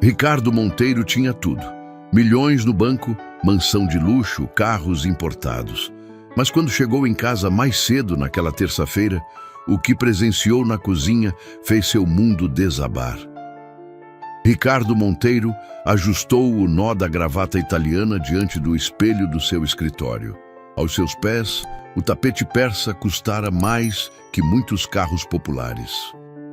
Ricardo Monteiro tinha tudo. Milhões no banco, mansão de luxo, carros importados. Mas quando chegou em casa mais cedo naquela terça-feira, o que presenciou na cozinha fez seu mundo desabar. Ricardo Monteiro ajustou o nó da gravata italiana diante do espelho do seu escritório. Aos seus pés, o tapete persa custara mais que muitos carros populares.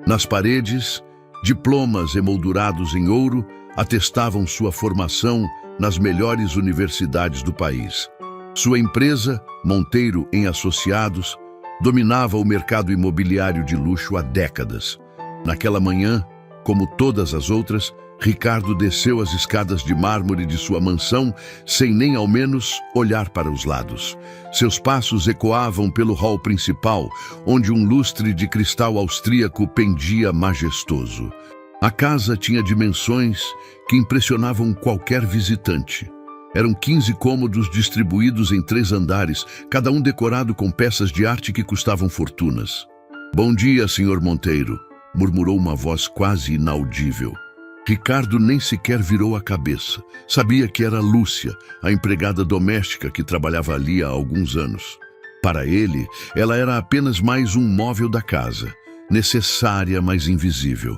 Nas paredes, diplomas emoldurados em ouro atestavam sua formação nas melhores universidades do país. Sua empresa, Monteiro em Associados, dominava o mercado imobiliário de luxo há décadas. Naquela manhã, como todas as outras, Ricardo desceu as escadas de mármore de sua mansão sem nem ao menos olhar para os lados. Seus passos ecoavam pelo hall principal, onde um lustre de cristal austríaco pendia majestoso. A casa tinha dimensões que impressionavam qualquer visitante. Eram 15 cômodos distribuídos em 3 andares, cada um decorado com peças de arte que custavam fortunas. "Bom dia, senhor Monteiro", murmurou uma voz quase inaudível. Ricardo nem sequer virou a cabeça. Sabia que era Lúcia, a empregada doméstica que trabalhava ali há alguns anos. Para ele, ela era apenas mais um móvel da casa, necessária, mas invisível.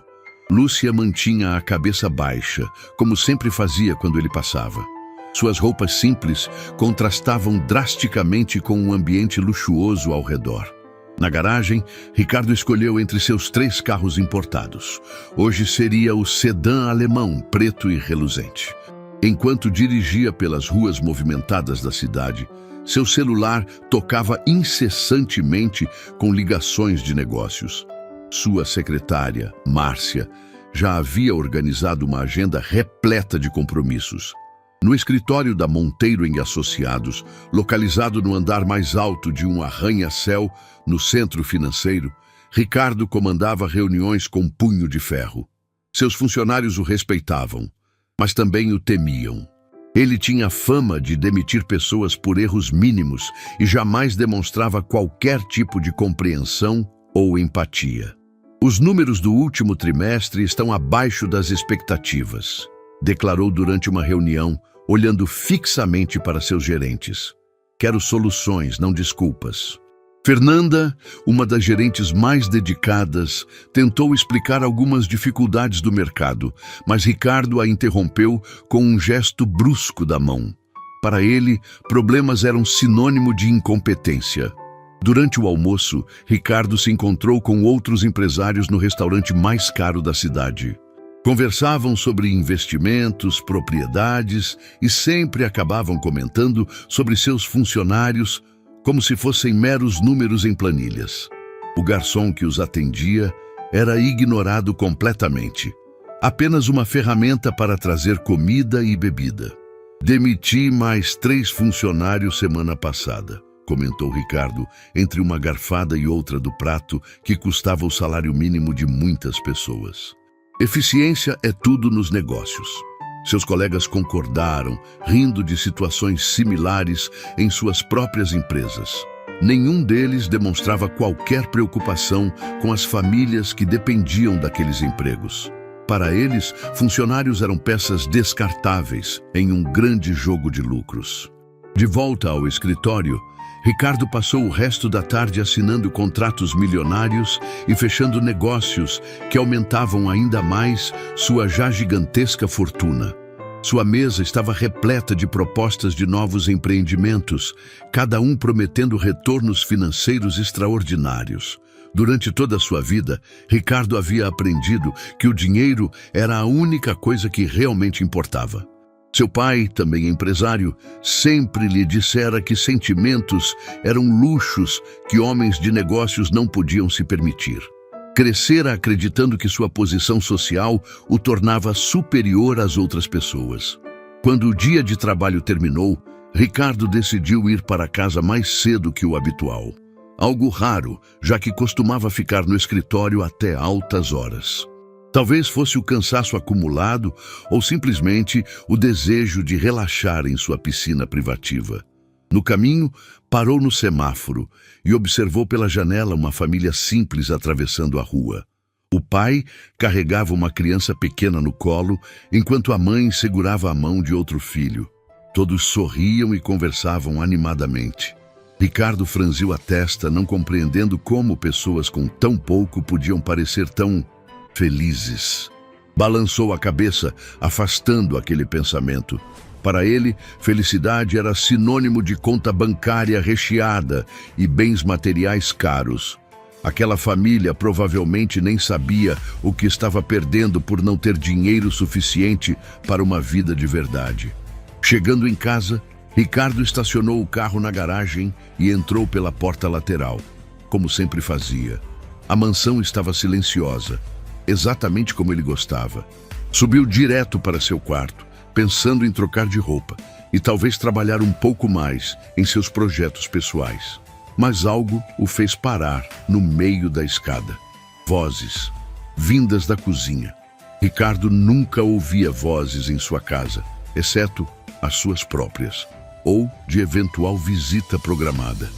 Lúcia mantinha a cabeça baixa, como sempre fazia quando ele passava. Suas roupas simples contrastavam drasticamente com um ambiente luxuoso ao redor. Na garagem, Ricardo escolheu entre seus 3 carros importados. Hoje seria o sedã alemão, preto e reluzente. Enquanto dirigia pelas ruas movimentadas da cidade, seu celular tocava incessantemente com ligações de negócios. Sua secretária, Márcia, já havia organizado uma agenda repleta de compromissos. No escritório da Monteiro em Associados, localizado no andar mais alto de um arranha-céu no centro financeiro, Ricardo comandava reuniões com punho de ferro. Seus funcionários o respeitavam, mas também o temiam. Ele tinha fama de demitir pessoas por erros mínimos e jamais demonstrava qualquer tipo de compreensão ou empatia. "Os números do último trimestre estão abaixo das expectativas", declarou durante uma reunião, olhando fixamente para seus gerentes. "Quero soluções, não desculpas." Fernanda, uma das gerentes mais dedicadas, tentou explicar algumas dificuldades do mercado, mas Ricardo a interrompeu com um gesto brusco da mão. Para ele, problemas eram sinônimo de incompetência. Durante o almoço, Ricardo se encontrou com outros empresários no restaurante mais caro da cidade. Conversavam sobre investimentos, propriedades e sempre acabavam comentando sobre seus funcionários como se fossem meros números em planilhas. O garçom que os atendia era ignorado completamente. Apenas uma ferramenta para trazer comida e bebida. "Demiti mais 3 funcionários semana passada", comentou Ricardo, entre uma garfada e outra do prato que custava o salário mínimo de muitas pessoas. Eficiência é tudo nos negócios. Seus colegas concordaram, rindo de situações similares em suas próprias empresas. Nenhum deles demonstrava qualquer preocupação com as famílias que dependiam daqueles empregos. Para eles, funcionários eram peças descartáveis em um grande jogo de lucros. De volta ao escritório, Ricardo passou o resto da tarde assinando contratos milionários e fechando negócios que aumentavam ainda mais sua já gigantesca fortuna. Sua mesa estava repleta de propostas de novos empreendimentos, cada um prometendo retornos financeiros extraordinários. Durante toda a sua vida, Ricardo havia aprendido que o dinheiro era a única coisa que realmente importava. Seu pai, também empresário, sempre lhe dissera que sentimentos eram luxos que homens de negócios não podiam se permitir. Crescera acreditando que sua posição social o tornava superior às outras pessoas. Quando o dia de trabalho terminou, Ricardo decidiu ir para casa mais cedo que o habitual. Algo raro, já que costumava ficar no escritório até altas horas. Talvez fosse o cansaço acumulado ou simplesmente o desejo de relaxar em sua piscina privativa. No caminho, parou no semáforo e observou pela janela uma família simples atravessando a rua. O pai carregava uma criança pequena no colo, enquanto a mãe segurava a mão de outro filho. Todos sorriam e conversavam animadamente. Ricardo franziu a testa, não compreendendo como pessoas com tão pouco podiam parecer tão felizes. Balançou a cabeça, afastando aquele pensamento. Para ele, felicidade era sinônimo de conta bancária recheada e bens materiais caros. Aquela família provavelmente nem sabia o que estava perdendo por não ter dinheiro suficiente para uma vida de verdade. Chegando em casa, Ricardo estacionou o carro na garagem e entrou pela porta lateral, como sempre fazia. A mansão estava silenciosa, exatamente como ele gostava. Subiu direto para seu quarto, pensando em trocar de roupa e talvez trabalhar um pouco mais em seus projetos pessoais. Mas algo o fez parar no meio da escada. Vozes, vindas da cozinha. Ricardo nunca ouvia vozes em sua casa, exceto as suas próprias, ou de eventual visita programada.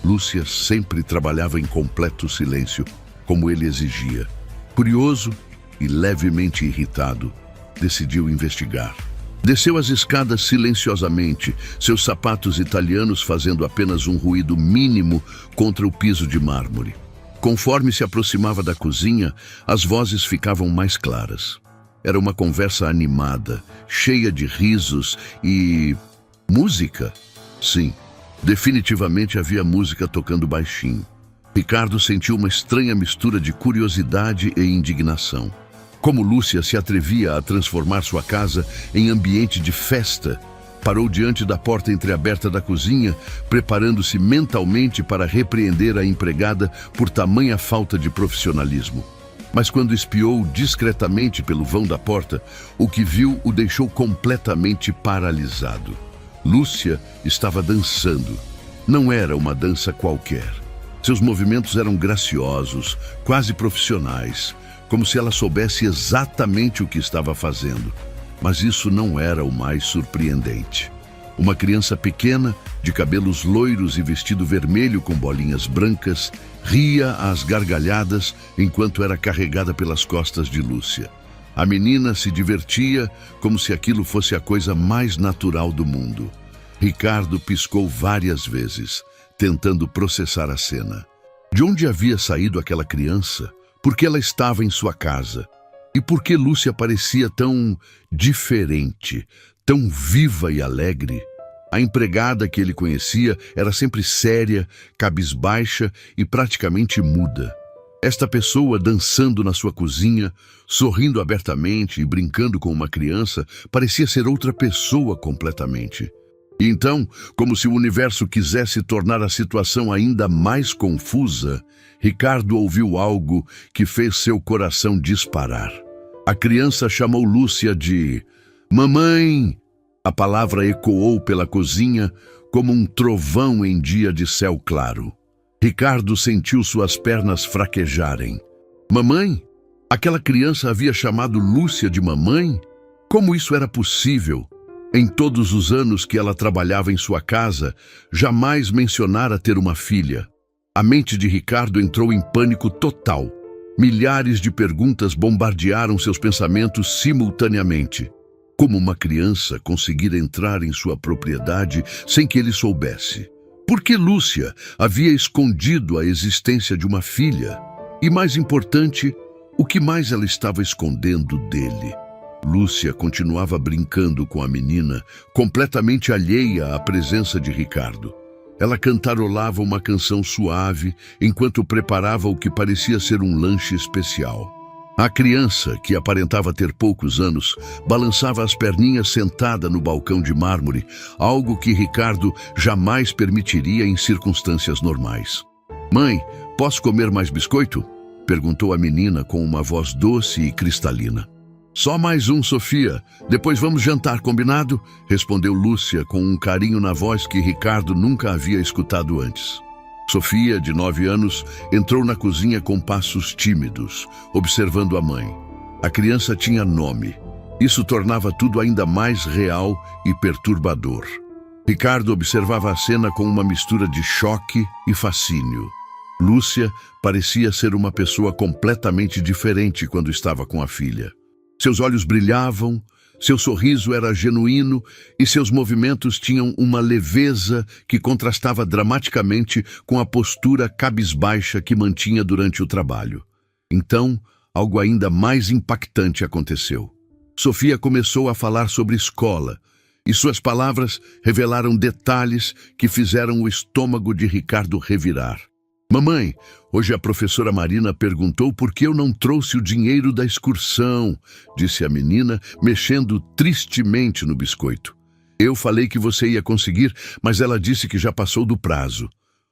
Lúcia sempre trabalhava em completo silêncio, como ele exigia. Curioso e levemente irritado, decidiu investigar. Desceu as escadas silenciosamente, seus sapatos italianos fazendo apenas um ruído mínimo contra o piso de mármore. Conforme se aproximava da cozinha, as vozes ficavam mais claras. Era uma conversa animada, cheia de risos e... música? Sim, definitivamente havia música tocando baixinho. Ricardo sentiu uma estranha mistura de curiosidade e indignação. Como Lúcia se atrevia a transformar sua casa em ambiente de festa, parou diante da porta entreaberta da cozinha, preparando-se mentalmente para repreender a empregada por tamanha falta de profissionalismo. Mas quando espiou discretamente pelo vão da porta, o que viu o deixou completamente paralisado. Lúcia estava dançando. Não era uma dança qualquer. Seus movimentos eram graciosos, quase profissionais, como se ela soubesse exatamente o que estava fazendo. Mas isso não era o mais surpreendente. Uma criança pequena, de cabelos loiros e vestido vermelho com bolinhas brancas, ria às gargalhadas enquanto era carregada pelas costas de Lúcia. A menina se divertia como se aquilo fosse a coisa mais natural do mundo. Ricardo piscou várias vezes, tentando processar a cena. De onde havia saído aquela criança? Por que ela estava em sua casa? E por que Lúcia parecia tão diferente, tão viva e alegre? A empregada que ele conhecia era sempre séria, cabisbaixa e praticamente muda. Esta pessoa dançando na sua cozinha, sorrindo abertamente e brincando com uma criança, parecia ser outra pessoa completamente. E então, como se o universo quisesse tornar a situação ainda mais confusa, Ricardo ouviu algo que fez seu coração disparar. A criança chamou Lúcia de "Mamãe!". A palavra ecoou pela cozinha como um trovão em dia de céu claro. Ricardo sentiu suas pernas fraquejarem. Mamãe? Aquela criança havia chamado Lúcia de mamãe? Como isso era possível? Em todos os anos que ela trabalhava em sua casa, jamais mencionara ter uma filha. A mente de Ricardo entrou em pânico total. Milhares de perguntas bombardearam seus pensamentos simultaneamente. Como uma criança conseguira entrar em sua propriedade sem que ele soubesse? Por que Lúcia havia escondido a existência de uma filha? E mais importante, o que mais ela estava escondendo dele? Lúcia continuava brincando com a menina, completamente alheia à presença de Ricardo. Ela cantarolava uma canção suave enquanto preparava o que parecia ser um lanche especial. A criança, que aparentava ter poucos anos, balançava as perninhas sentada no balcão de mármore, algo que Ricardo jamais permitiria em circunstâncias normais. "Mãe, posso comer mais biscoito?", perguntou a menina com uma voz doce e cristalina. "Só mais um, Sofia. Depois vamos jantar, combinado?", respondeu Lúcia com um carinho na voz que Ricardo nunca havia escutado antes. Sofia, de 9 anos, entrou na cozinha com passos tímidos, observando a mãe. A criança tinha nome. Isso tornava tudo ainda mais real e perturbador. Ricardo observava a cena com uma mistura de choque e fascínio. Lúcia parecia ser uma pessoa completamente diferente quando estava com a filha. Seus olhos brilhavam, seu sorriso era genuíno e seus movimentos tinham uma leveza que contrastava dramaticamente com a postura cabisbaixa que mantinha durante o trabalho. Então, algo ainda mais impactante aconteceu. Sofia começou a falar sobre escola, e suas palavras revelaram detalhes que fizeram o estômago de Ricardo revirar. Mamãe, hoje a professora Marina perguntou por que eu não trouxe o dinheiro da excursão, disse a menina, mexendo tristemente no biscoito. Eu falei que você ia conseguir, mas ela disse que já passou do prazo.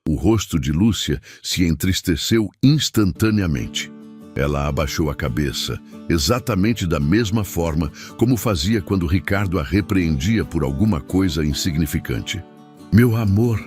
O rosto de Lúcia se entristeceu instantaneamente. Ela abaixou a cabeça, exatamente da mesma forma como fazia quando Ricardo a repreendia por alguma coisa insignificante. Meu amor,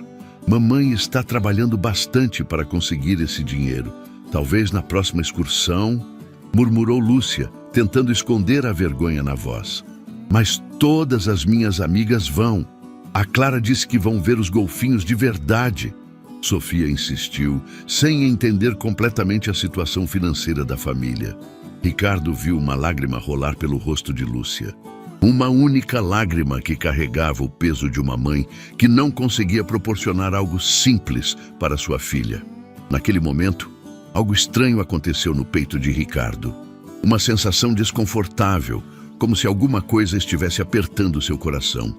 mamãe está trabalhando bastante para conseguir esse dinheiro. Talvez na próxima excursão, murmurou Lúcia, tentando esconder a vergonha na voz. Mas todas as minhas amigas vão. A Clara disse que vão ver os golfinhos de verdade. Sofia insistiu, sem entender completamente a situação financeira da família. Ricardo viu uma lágrima rolar pelo rosto de Lúcia. Uma única lágrima que carregava o peso de uma mãe que não conseguia proporcionar algo simples para sua filha. Naquele momento, algo estranho aconteceu no peito de Ricardo. Uma sensação desconfortável, como se alguma coisa estivesse apertando seu coração.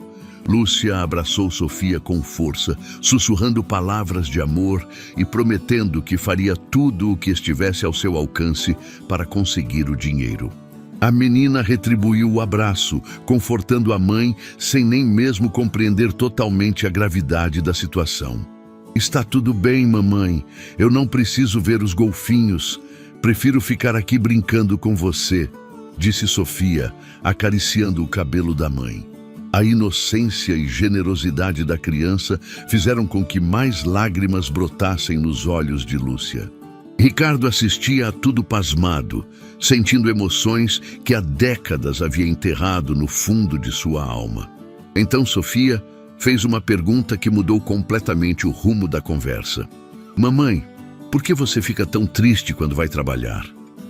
Lúcia abraçou Sofia com força, sussurrando palavras de amor e prometendo que faria tudo o que estivesse ao seu alcance para conseguir o dinheiro. A menina retribuiu o abraço, confortando a mãe sem nem mesmo compreender totalmente a gravidade da situação. Está tudo bem, mamãe. Eu não preciso ver os golfinhos. Prefiro ficar aqui brincando com você, disse Sofia, acariciando o cabelo da mãe. A inocência e generosidade da criança fizeram com que mais lágrimas brotassem nos olhos de Lúcia. Ricardo assistia a tudo pasmado, sentindo emoções que há décadas havia enterrado no fundo de sua alma. Então Sofia fez uma pergunta que mudou completamente o rumo da conversa. Mamãe, por que você fica tão triste quando vai trabalhar?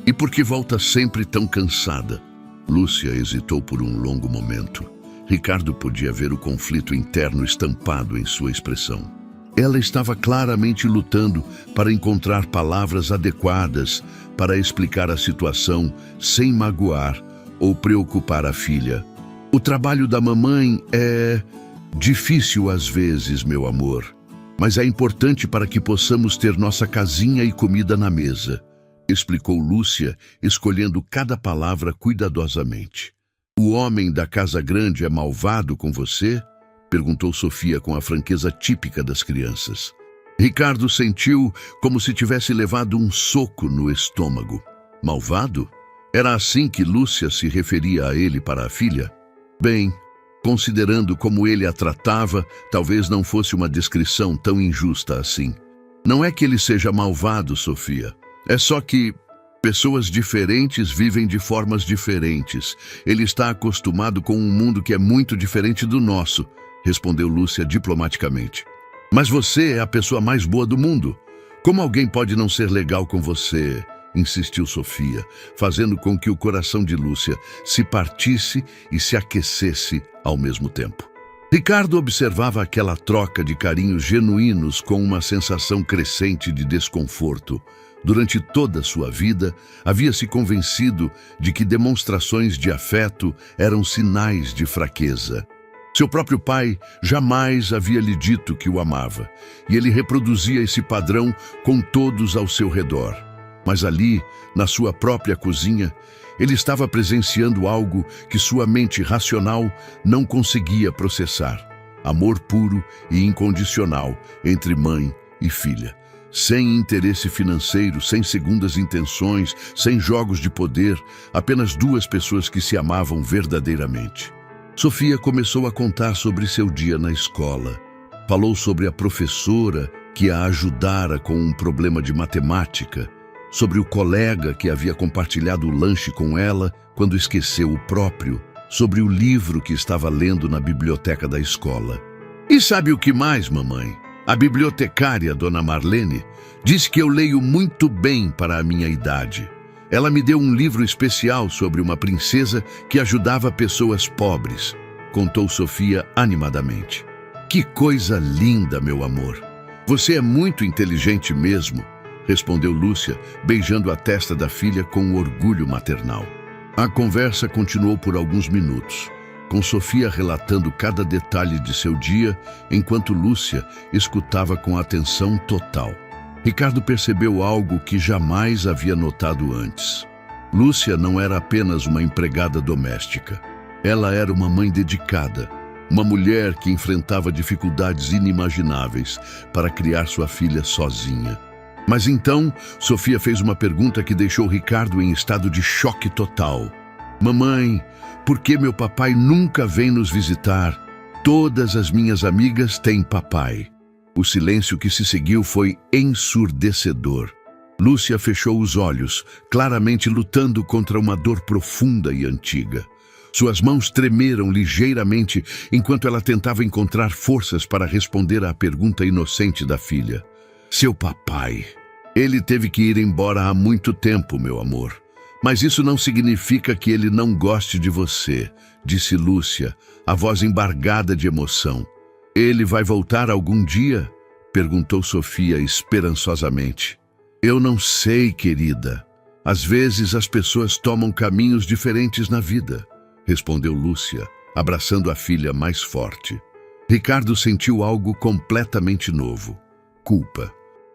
E por que volta sempre tão cansada? Lúcia hesitou por um longo momento. Ricardo podia ver o conflito interno estampado em sua expressão. Ela estava claramente lutando para encontrar palavras adequadas para explicar a situação sem magoar ou preocupar a filha. O trabalho da mamãe é difícil às vezes, meu amor, mas é importante para que possamos ter nossa casinha e comida na mesa, explicou Lúcia, escolhendo cada palavra cuidadosamente. O homem da casa grande é malvado com você? Perguntou Sofia com a franqueza típica das crianças. Ricardo sentiu como se tivesse levado um soco no estômago. Malvado? Era assim que Lúcia se referia a ele para a filha? Bem, considerando como ele a tratava, talvez não fosse uma descrição tão injusta assim. Não é que ele seja malvado, Sofia. É só que pessoas diferentes vivem de formas diferentes. Ele está acostumado com um mundo que é muito diferente do nosso, respondeu Lúcia diplomaticamente. Mas você é a pessoa mais boa do mundo. Como alguém pode não ser legal com você? Insistiu Sofia, fazendo com que o coração de Lúcia se partisse e se aquecesse ao mesmo tempo. Ricardo observava aquela troca de carinhos genuínos com uma sensação crescente de desconforto. Durante toda a sua vida, havia se convencido de que demonstrações de afeto eram sinais de fraqueza. Seu próprio pai jamais havia lhe dito que o amava, e ele reproduzia esse padrão com todos ao seu redor. Mas ali, na sua própria cozinha, ele estava presenciando algo que sua mente racional não conseguia processar. Amor puro e incondicional entre mãe e filha. Sem interesse financeiro, sem segundas intenções, sem jogos de poder, apenas duas pessoas que se amavam verdadeiramente. Sofia começou a contar sobre seu dia na escola. Falou sobre a professora que a ajudara com um problema de matemática, sobre o colega que havia compartilhado o lanche com ela quando esqueceu o próprio, sobre o livro que estava lendo na biblioteca da escola. E sabe o que mais, mamãe? A bibliotecária, Dona Marlene, disse que eu leio muito bem para a minha idade. Ela me deu um livro especial sobre uma princesa que ajudava pessoas pobres, contou Sofia animadamente. Que coisa linda, meu amor. Você é muito inteligente mesmo, respondeu Lúcia, beijando a testa da filha com orgulho maternal. A conversa continuou por alguns minutos, com Sofia relatando cada detalhe de seu dia, enquanto Lúcia escutava com atenção total. Ricardo percebeu algo que jamais havia notado antes. Lúcia não era apenas uma empregada doméstica. Ela era uma mãe dedicada, uma mulher que enfrentava dificuldades inimagináveis para criar sua filha sozinha. Mas então, Sofia fez uma pergunta que deixou Ricardo em estado de choque total. Mamãe, por que meu papai nunca vem nos visitar? Todas as minhas amigas têm papai. O silêncio que se seguiu foi ensurdecedor. Lúcia fechou os olhos, claramente lutando contra uma dor profunda e antiga. Suas mãos tremeram ligeiramente enquanto ela tentava encontrar forças para responder à pergunta inocente da filha. Seu papai. Ele teve que ir embora há muito tempo, meu amor. Mas isso não significa que ele não goste de você, disse Lúcia, a voz embargada de emoção. Ele vai voltar algum dia? Perguntou Sofia esperançosamente. Eu não sei, querida. Às vezes as pessoas tomam caminhos diferentes na vida, respondeu Lúcia, abraçando a filha mais forte. Ricardo sentiu algo completamente novo. Culpa.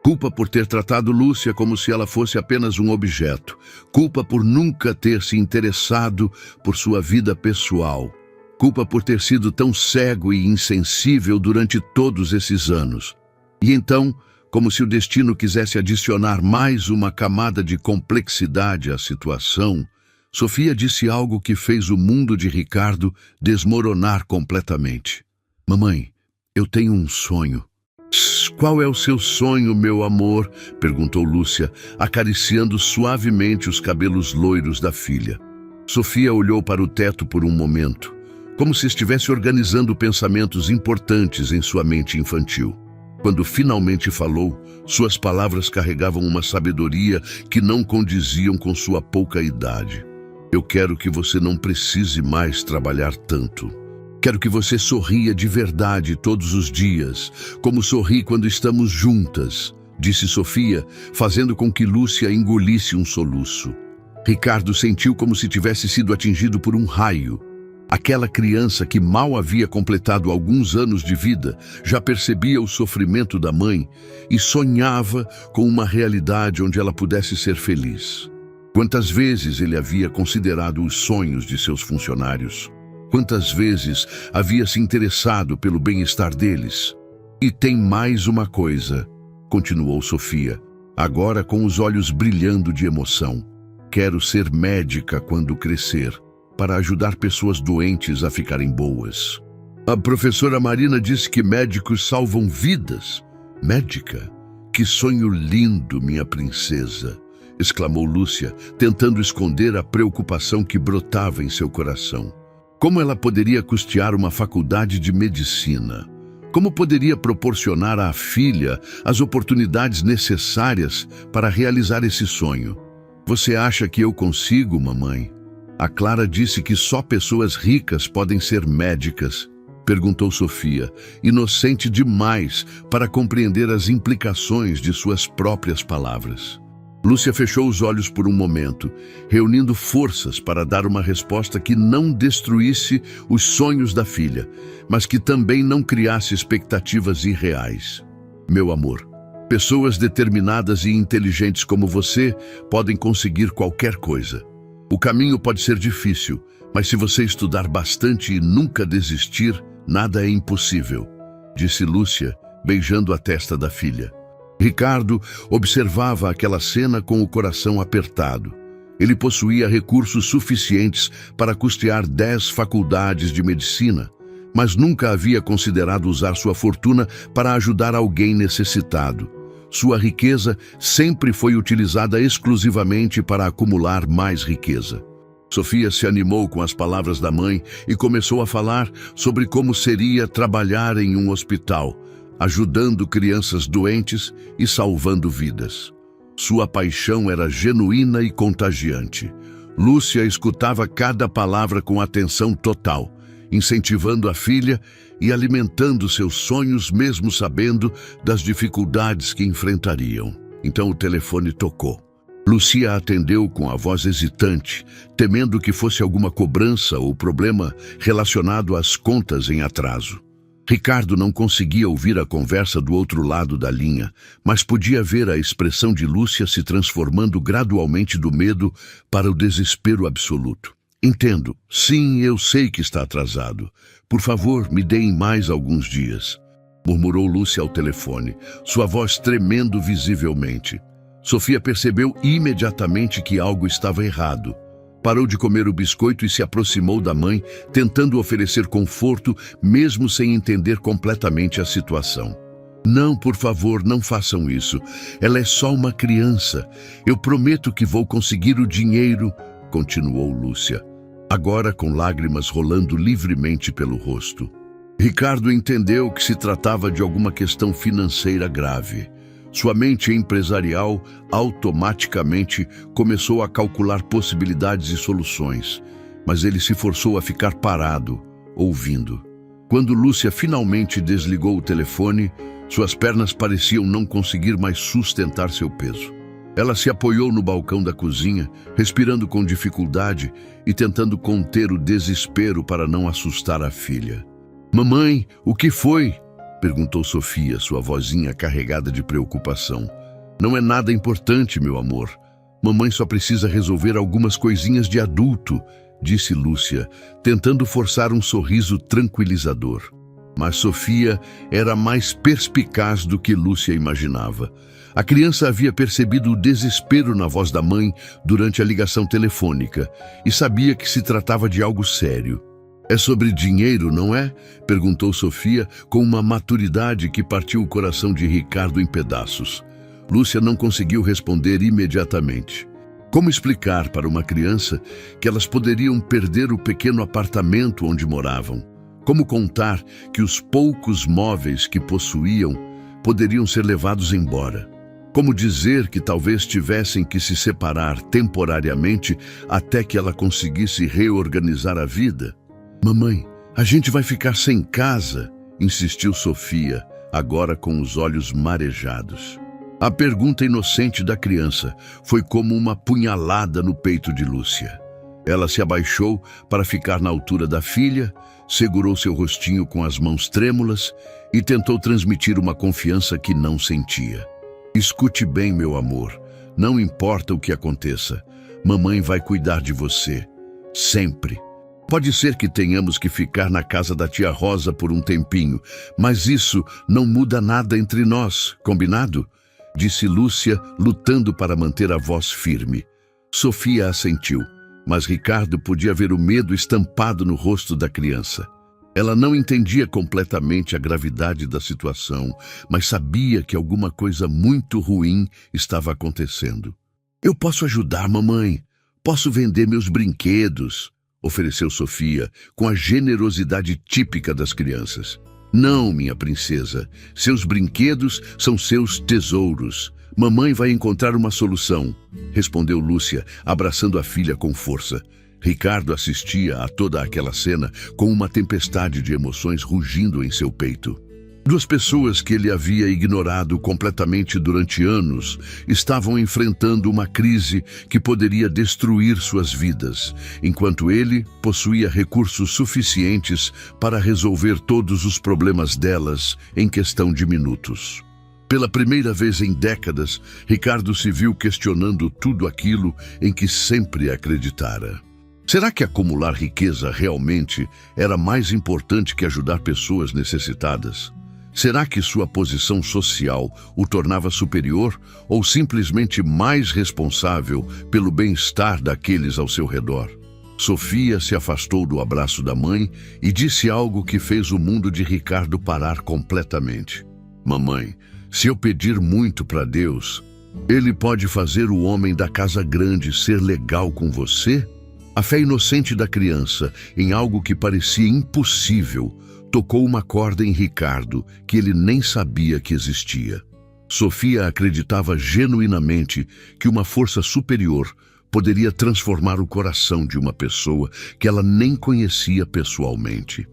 Culpa por ter tratado Lúcia como se ela fosse apenas um objeto. Culpa por nunca ter se interessado por sua vida pessoal. Culpa por ter sido tão cego e insensível durante todos esses anos. E então, como se o destino quisesse adicionar mais uma camada de complexidade à situação, Sofia disse algo que fez o mundo de Ricardo desmoronar completamente. Mamãe, eu tenho um sonho. Qual é o seu sonho, meu amor? Perguntou Lúcia, acariciando suavemente os cabelos loiros da filha. Sofia olhou para o teto por um momento, como se estivesse organizando pensamentos importantes em sua mente infantil. Quando finalmente falou, suas palavras carregavam uma sabedoria que não condiziam com sua pouca idade. Eu quero que você não precise mais trabalhar tanto. Quero que você sorria de verdade todos os dias, como sorri quando estamos juntas, disse Sofia, fazendo com que Lúcia engolisse um soluço. Ricardo sentiu como se tivesse sido atingido por um raio. Aquela criança que mal havia completado alguns anos de vida já percebia o sofrimento da mãe e sonhava com uma realidade onde ela pudesse ser feliz. Quantas vezes ele havia considerado os sonhos de seus funcionários? Quantas vezes havia se interessado pelo bem-estar deles? E tem mais uma coisa, continuou Sofia, agora com os olhos brilhando de emoção. Quero ser médica quando crescer, para ajudar pessoas doentes a ficarem boas. A professora Marina disse que médicos salvam vidas. Médica? Que sonho lindo, minha princesa! Exclamou Lúcia, tentando esconder a preocupação que brotava em seu coração. Como ela poderia custear uma faculdade de medicina? Como poderia proporcionar à filha as oportunidades necessárias para realizar esse sonho? Você acha que eu consigo, mamãe? A Clara disse que só pessoas ricas podem ser médicas, perguntou Sofia, inocente demais para compreender as implicações de suas próprias palavras. Lúcia fechou os olhos por um momento, reunindo forças para dar uma resposta que não destruísse os sonhos da filha, mas que também não criasse expectativas irreais. Meu amor, pessoas determinadas e inteligentes como você podem conseguir qualquer coisa. O caminho pode ser difícil, mas se você estudar bastante e nunca desistir, nada é impossível, disse Lúcia, beijando a testa da filha. Ricardo observava aquela cena com o coração apertado. Ele possuía recursos suficientes para custear 10 faculdades de medicina, mas nunca havia considerado usar sua fortuna para ajudar alguém necessitado. Sua riqueza sempre foi utilizada exclusivamente para acumular mais riqueza. Sofia se animou com as palavras da mãe e começou a falar sobre como seria trabalhar em um hospital, ajudando crianças doentes e salvando vidas. Sua paixão era genuína e contagiante. Lúcia escutava cada palavra com atenção total, incentivando a filha e alimentando seus sonhos, mesmo sabendo das dificuldades que enfrentariam. Então o telefone tocou. Lúcia atendeu com a voz hesitante, temendo que fosse alguma cobrança ou problema relacionado às contas em atraso. Ricardo não conseguia ouvir a conversa do outro lado da linha, mas podia ver a expressão de Lúcia se transformando gradualmente do medo para o desespero absoluto. Entendo. Sim, eu sei que está atrasado. Por favor, me deem mais alguns dias, murmurou Lúcia ao telefone, sua voz tremendo visivelmente. Sofia percebeu imediatamente que algo estava errado. Parou de comer o biscoito e se aproximou da mãe, tentando oferecer conforto, mesmo sem entender completamente a situação. Não, por favor, não façam isso. Ela é só uma criança. Eu prometo que vou conseguir o dinheiro, continuou Lúcia, agora com lágrimas rolando livremente pelo rosto. Ricardo entendeu que se tratava de alguma questão financeira grave. Sua mente empresarial automaticamente começou a calcular possibilidades e soluções, mas ele se forçou a ficar parado, ouvindo. Quando Lúcia finalmente desligou o telefone, suas pernas pareciam não conseguir mais sustentar seu peso. Ela se apoiou no balcão da cozinha, respirando com dificuldade e tentando conter o desespero para não assustar a filha. "Mamãe, o que foi?" perguntou Sofia, sua vozinha carregada de preocupação. "Não é nada importante, meu amor. Mamãe só precisa resolver algumas coisinhas de adulto", disse Lúcia, tentando forçar um sorriso tranquilizador. Mas Sofia era mais perspicaz do que Lúcia imaginava. A criança havia percebido o desespero na voz da mãe durante a ligação telefônica e sabia que se tratava de algo sério. "É sobre dinheiro, não é?" perguntou Sofia com uma maturidade que partiu o coração de Ricardo em pedaços. Lúcia não conseguiu responder imediatamente. Como explicar para uma criança que elas poderiam perder o pequeno apartamento onde moravam? Como contar que os poucos móveis que possuíam poderiam ser levados embora? Como dizer que talvez tivessem que se separar temporariamente até que ela conseguisse reorganizar a vida? "Mamãe, a gente vai ficar sem casa", insistiu Sofia, agora com os olhos marejados. A pergunta inocente da criança foi como uma punhalada no peito de Lúcia. Ela se abaixou para ficar na altura da filha, segurou seu rostinho com as mãos trêmulas e tentou transmitir uma confiança que não sentia. "Escute bem, meu amor. Não importa o que aconteça. Mamãe vai cuidar de você. Sempre. Pode ser que tenhamos que ficar na casa da tia Rosa por um tempinho, mas isso não muda nada entre nós, combinado?" disse Lúcia, lutando para manter a voz firme. Sofia assentiu, mas Ricardo podia ver o medo estampado no rosto da criança. Ela não entendia completamente a gravidade da situação, mas sabia que alguma coisa muito ruim estava acontecendo. "Eu posso ajudar, mamãe. Posso vender meus brinquedos", ofereceu Sofia, com a generosidade típica das crianças. "Não, minha princesa. Seus brinquedos são seus tesouros. Mamãe vai encontrar uma solução", respondeu Lúcia, abraçando a filha com força. Ricardo assistia a toda aquela cena com uma tempestade de emoções rugindo em seu peito. Duas pessoas que ele havia ignorado completamente durante anos estavam enfrentando uma crise que poderia destruir suas vidas, enquanto ele possuía recursos suficientes para resolver todos os problemas delas em questão de minutos. Pela primeira vez em décadas, Ricardo se viu questionando tudo aquilo em que sempre acreditara. Será que acumular riqueza realmente era mais importante que ajudar pessoas necessitadas? Será que sua posição social o tornava superior ou simplesmente mais responsável pelo bem-estar daqueles ao seu redor? Sofia se afastou do abraço da mãe e disse algo que fez o mundo de Ricardo parar completamente. "Mamãe, se eu pedir muito para Deus, Ele pode fazer o homem da casa grande ser legal com você?" A fé inocente da criança em algo que parecia impossível tocou uma corda em Ricardo que ele nem sabia que existia. Sofia acreditava genuinamente que uma força superior poderia transformar o coração de uma pessoa que ela nem conhecia pessoalmente.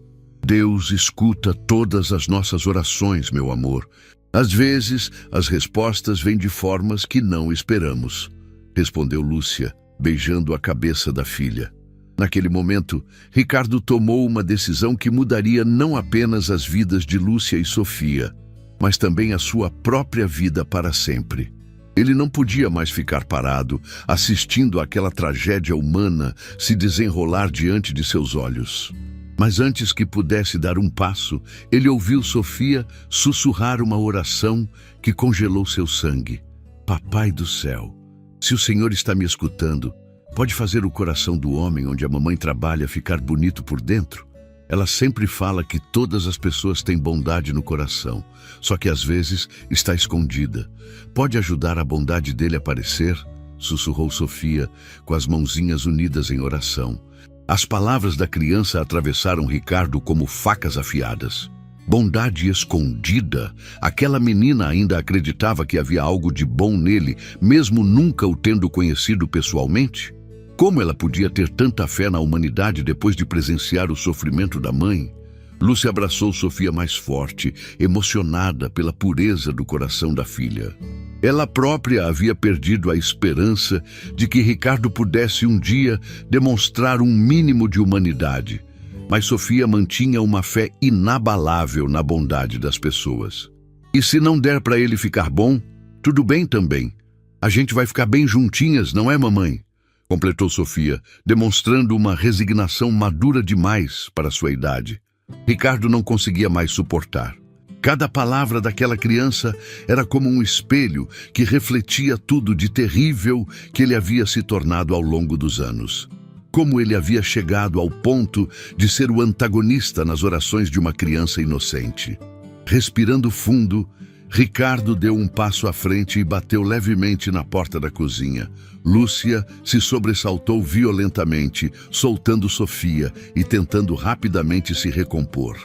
Deus escuta todas as nossas orações, meu amor. Às vezes, as respostas vêm de formas que não esperamos, respondeu Lúcia, beijando a cabeça da filha. Naquele momento, Ricardo tomou uma decisão que mudaria não apenas as vidas de Lúcia e Sofia, mas também a sua própria vida para sempre. Ele não podia mais ficar parado, assistindo àquela tragédia humana se desenrolar diante de seus olhos. Mas antes que pudesse dar um passo, ele ouviu Sofia sussurrar uma oração que congelou seu sangue. Papai do céu, se o Senhor está me escutando, pode fazer o coração do homem onde a mamãe trabalha ficar bonito por dentro? Ela sempre fala que todas as pessoas têm bondade no coração, só que às vezes está escondida. Pode ajudar a bondade dele a aparecer? Sussurrou Sofia, com as mãozinhas unidas em oração. As palavras da criança atravessaram Ricardo como facas afiadas. Bondade escondida? Aquela menina ainda acreditava que havia algo de bom nele, mesmo nunca o tendo conhecido pessoalmente? Como ela podia ter tanta fé na humanidade depois de presenciar o sofrimento da mãe? Lúcia abraçou Sofia mais forte, emocionada pela pureza do coração da filha. Ela própria havia perdido a esperança de que Ricardo pudesse um dia demonstrar um mínimo de humanidade. Mas Sofia mantinha uma fé inabalável na bondade das pessoas. E se não der para ele ficar bom, tudo bem também. A gente vai ficar bem juntinhas, não é, mamãe? Completou Sofia, demonstrando uma resignação madura demais para sua idade. Ricardo não conseguia mais suportar. Cada palavra daquela criança era como um espelho que refletia tudo de terrível que ele havia se tornado ao longo dos anos. Como ele havia chegado ao ponto de ser o antagonista nas orações de uma criança inocente. Respirando fundo, Ricardo deu um passo à frente e bateu levemente na porta da cozinha. Lúcia se sobressaltou violentamente, soltando Sofia e tentando rapidamente se recompor.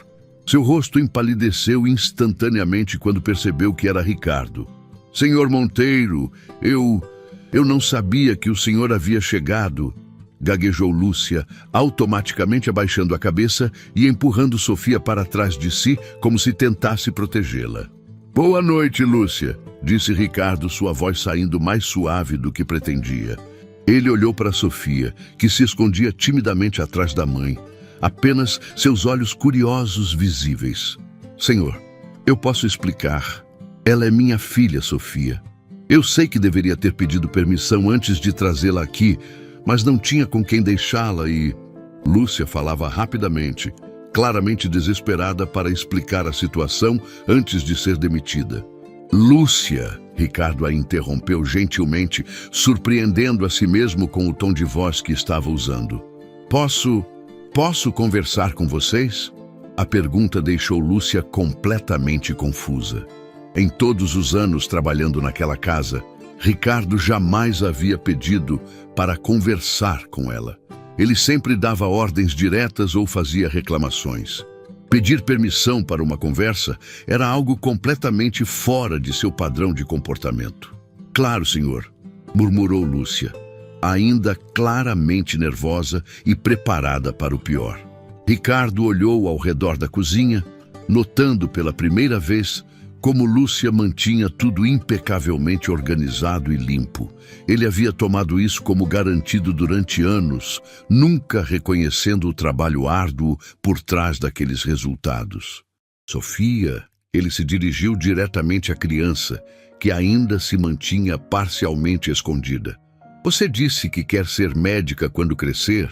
Seu rosto empalideceu instantaneamente quando percebeu que era Ricardo. Senhor Monteiro, eu não sabia que o senhor havia chegado, gaguejou Lúcia, automaticamente abaixando a cabeça e empurrando Sofia para trás de si, como se tentasse protegê-la. Boa noite, Lúcia, disse Ricardo, sua voz saindo mais suave do que pretendia. Ele olhou para Sofia, que se escondia timidamente atrás da mãe, apenas seus olhos curiosos visíveis. Senhor, eu posso explicar. Ela é minha filha, Sofia. Eu sei que deveria ter pedido permissão antes de trazê-la aqui, mas não tinha com quem deixá-la e... Lúcia falava rapidamente, claramente desesperada para explicar a situação antes de ser demitida. Lúcia, Ricardo a interrompeu gentilmente, surpreendendo a si mesmo com o tom de voz que estava usando. Posso conversar com vocês? A pergunta deixou Lúcia completamente confusa. Em todos os anos trabalhando naquela casa, Ricardo jamais havia pedido para conversar com ela. Ele sempre dava ordens diretas ou fazia reclamações. Pedir permissão para uma conversa era algo completamente fora de seu padrão de comportamento. Claro, senhor, murmurou Lúcia, ainda claramente nervosa e preparada para o pior. Ricardo olhou ao redor da cozinha, notando pela primeira vez como Lúcia mantinha tudo impecavelmente organizado e limpo. Ele havia tomado isso como garantido durante anos, nunca reconhecendo o trabalho árduo por trás daqueles resultados. Sofia, ele se dirigiu diretamente à criança, que ainda se mantinha parcialmente escondida. Você disse que quer ser médica quando crescer?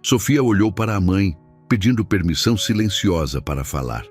Sofia olhou para a mãe, pedindo permissão silenciosa para falar.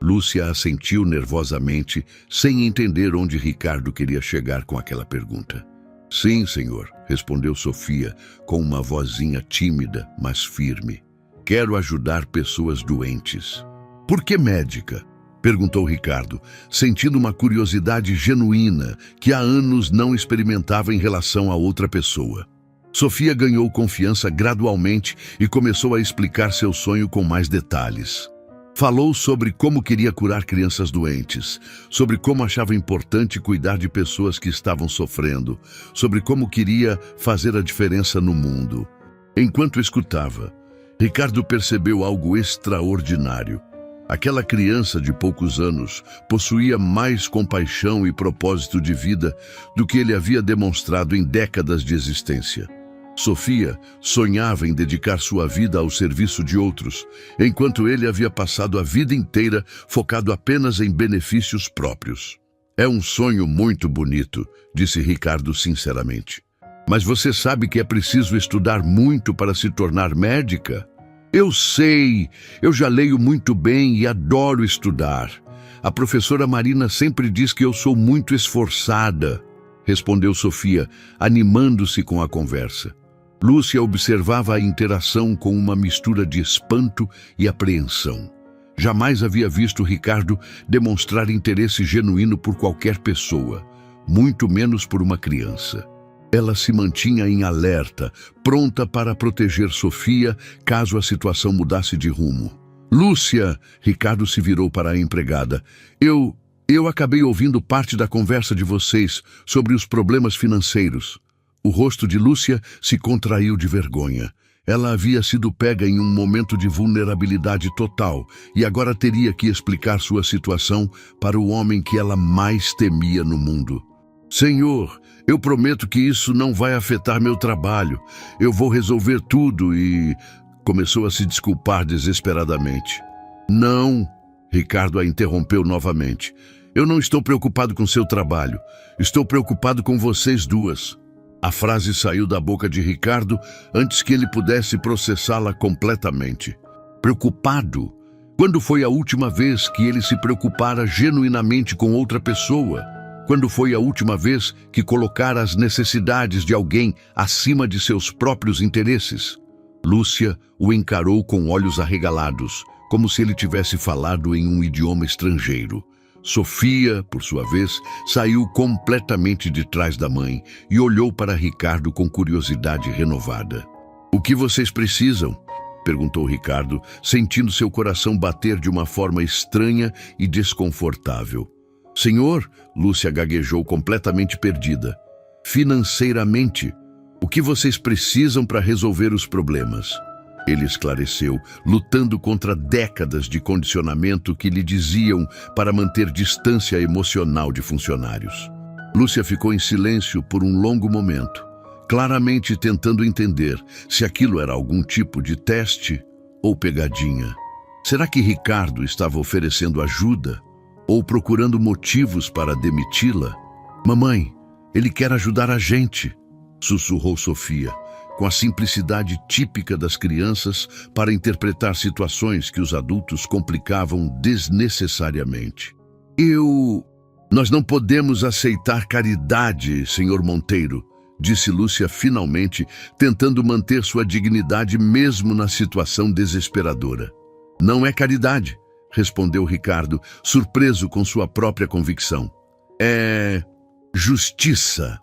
Lúcia assentiu nervosamente, sem entender onde Ricardo queria chegar com aquela pergunta. Sim, senhor, respondeu Sofia, com uma vozinha tímida, mas firme. Quero ajudar pessoas doentes. Por que médica? Perguntou Ricardo, sentindo uma curiosidade genuína que há anos não experimentava em relação a outra pessoa. Sofia ganhou confiança gradualmente e começou a explicar seu sonho com mais detalhes. Falou sobre como queria curar crianças doentes, sobre como achava importante cuidar de pessoas que estavam sofrendo, sobre como queria fazer a diferença no mundo. Enquanto escutava, Ricardo percebeu algo extraordinário. Aquela criança de poucos anos possuía mais compaixão e propósito de vida do que ele havia demonstrado em décadas de existência. Sofia sonhava em dedicar sua vida ao serviço de outros, enquanto ele havia passado a vida inteira focado apenas em benefícios próprios. É um sonho muito bonito, disse Ricardo sinceramente. Mas você sabe que é preciso estudar muito para se tornar médica? Eu sei, eu já leio muito bem e adoro estudar. A professora Marina sempre diz que eu sou muito esforçada, respondeu Sofia, animando-se com a conversa. Lúcia observava a interação com uma mistura de espanto e apreensão. Jamais havia visto Ricardo demonstrar interesse genuíno por qualquer pessoa, muito menos por uma criança. Ela se mantinha em alerta, pronta para proteger Sofia caso a situação mudasse de rumo. Lúcia, Ricardo se virou para a empregada. Eu acabei ouvindo parte da conversa de vocês sobre os problemas financeiros. O rosto de Lúcia se contraiu de vergonha. Ela havia sido pega em um momento de vulnerabilidade total e agora teria que explicar sua situação para o homem que ela mais temia no mundo. Senhor, eu prometo que isso não vai afetar meu trabalho. Eu vou resolver tudo e... Começou a se desculpar desesperadamente. Não, Ricardo a interrompeu novamente. Eu não estou preocupado com seu trabalho. Estou preocupado com vocês duas. A frase saiu da boca de Ricardo antes que ele pudesse processá-la completamente. Preocupado? Quando foi a última vez que ele se preocupara genuinamente com outra pessoa? Quando foi a última vez que colocara as necessidades de alguém acima de seus próprios interesses? Lúcia o encarou com olhos arregalados, como se ele tivesse falado em um idioma estrangeiro. Sofia, por sua vez, saiu completamente de trás da mãe e olhou para Ricardo com curiosidade renovada. O que vocês precisam? Perguntou Ricardo, sentindo seu coração bater de uma forma estranha e desconfortável. Senhor, Lúcia gaguejou completamente perdida. Financeiramente, o que vocês precisam para resolver os problemas? Ele esclareceu, lutando contra décadas de condicionamento que lhe diziam para manter distância emocional de funcionários. Lúcia ficou em silêncio por um longo momento, claramente tentando entender se aquilo era algum tipo de teste ou pegadinha. Será que Ricardo estava oferecendo ajuda ou procurando motivos para demiti-la? Mamãe, ele quer ajudar a gente, sussurrou Sofia, com a simplicidade típica das crianças para interpretar situações que os adultos complicavam desnecessariamente. Nós não podemos aceitar caridade, Sr. Monteiro, disse Lúcia finalmente, tentando manter sua dignidade mesmo na situação desesperadora. Não é caridade, respondeu Ricardo, surpreso com sua própria convicção. É justiça.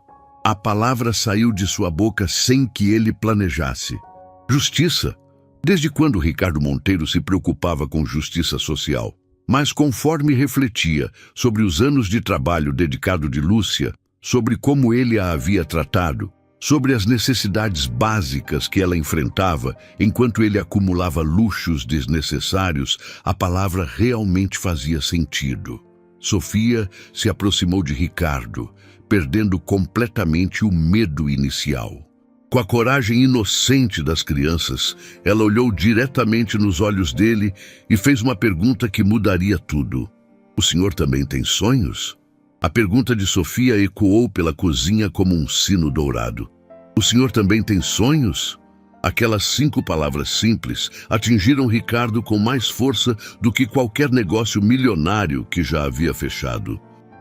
A palavra saiu de sua boca sem que ele planejasse. Justiça? Desde quando Ricardo Monteiro se preocupava com justiça social? Mas conforme refletia sobre os anos de trabalho dedicado de Lúcia, sobre como ele a havia tratado, sobre as necessidades básicas que ela enfrentava enquanto ele acumulava luxos desnecessários, a palavra realmente fazia sentido. Sofia se aproximou de Ricardo, perdendo completamente o medo inicial. Com a coragem inocente das crianças, ela olhou diretamente nos olhos dele e fez uma pergunta que mudaria tudo. O senhor também tem sonhos? A pergunta de Sofia ecoou pela cozinha como um sino dourado. O senhor também tem sonhos? Aquelas 5 palavras simples atingiram Ricardo com mais força do que qualquer negócio milionário que já havia fechado.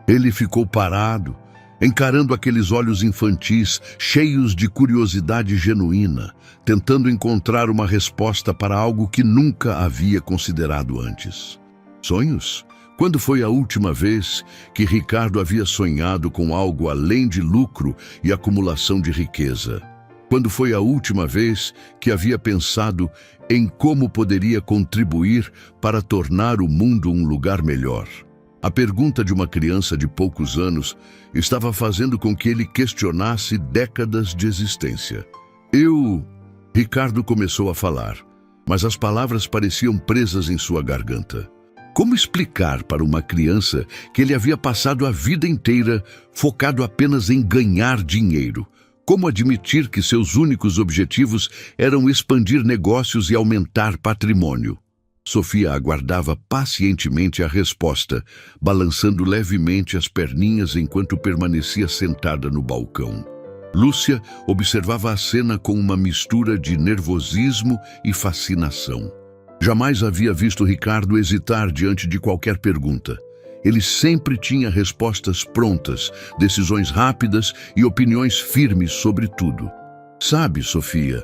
Ele ficou parado, encarando aqueles olhos infantis cheios de curiosidade genuína, tentando encontrar uma resposta para algo que nunca havia considerado antes. Sonhos? Quando foi a última vez que Ricardo havia sonhado com algo além de lucro e acumulação de riqueza? Quando foi a última vez que havia pensado em como poderia contribuir para tornar o mundo um lugar melhor? A pergunta de uma criança de poucos anos estava fazendo com que ele questionasse décadas de existência. Ricardo começou a falar, mas as palavras pareciam presas em sua garganta. Como explicar para uma criança que ele havia passado a vida inteira focado apenas em ganhar dinheiro? Como admitir que seus únicos objetivos eram expandir negócios e aumentar patrimônio? Sofia aguardava pacientemente a resposta, balançando levemente as perninhas enquanto permanecia sentada no balcão. Lúcia observava a cena com uma mistura de nervosismo e fascinação. Jamais havia visto Ricardo hesitar diante de qualquer pergunta. Ele sempre tinha respostas prontas, decisões rápidas e opiniões firmes sobre tudo. Sabe, Sofia,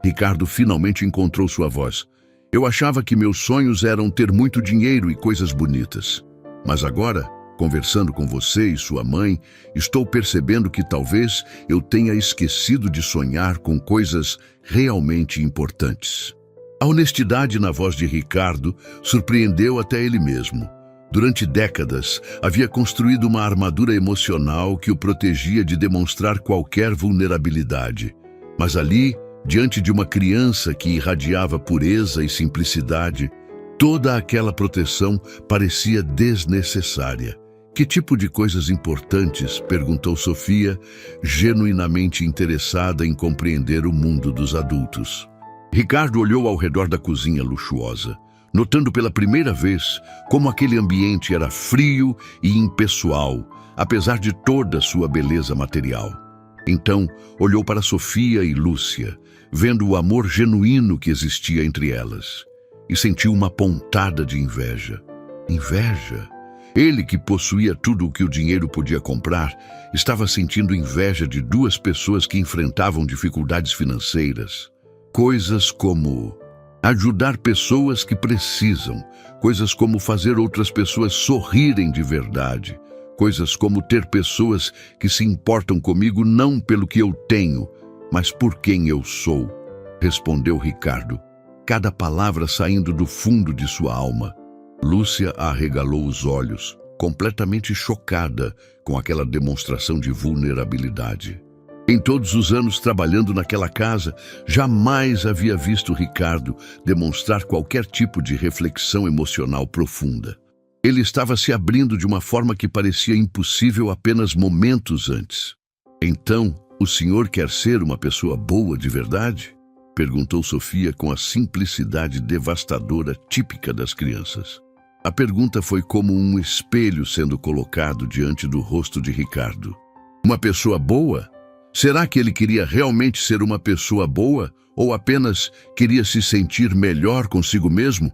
Ricardo finalmente encontrou sua voz. Eu achava que meus sonhos eram ter muito dinheiro e coisas bonitas. Mas agora, conversando com você e sua mãe, estou percebendo que talvez eu tenha esquecido de sonhar com coisas realmente importantes. A honestidade na voz de Ricardo surpreendeu até ele mesmo. Durante décadas, havia construído uma armadura emocional que o protegia de demonstrar qualquer vulnerabilidade. Mas ali, diante de uma criança que irradiava pureza e simplicidade, toda aquela proteção parecia desnecessária. Que tipo de coisas importantes? Perguntou Sofia, genuinamente interessada em compreender o mundo dos adultos. Ricardo olhou ao redor da cozinha luxuosa, notando pela primeira vez como aquele ambiente era frio e impessoal, apesar de toda sua beleza material. Então, olhou para Sofia e Lúcia, vendo o amor genuíno que existia entre elas, e sentiu uma pontada de inveja. Inveja? Ele, que possuía tudo o que o dinheiro podia comprar, estava sentindo inveja de duas pessoas que enfrentavam dificuldades financeiras. Coisas como ajudar pessoas que precisam, coisas como fazer outras pessoas sorrirem de verdade, coisas como ter pessoas que se importam comigo não pelo que eu tenho, mas por quem eu sou, respondeu Ricardo, cada palavra saindo do fundo de sua alma. Lúcia arregalou os olhos, completamente chocada com aquela demonstração de vulnerabilidade. Em todos os anos trabalhando naquela casa, jamais havia visto Ricardo demonstrar qualquer tipo de reflexão emocional profunda. Ele estava se abrindo de uma forma que parecia impossível apenas momentos antes. Então, o senhor quer ser uma pessoa boa de verdade? Perguntou Sofia com a simplicidade devastadora típica das crianças. A pergunta foi como um espelho sendo colocado diante do rosto de Ricardo. Uma pessoa boa? Será que ele queria realmente ser uma pessoa boa ou apenas queria se sentir melhor consigo mesmo?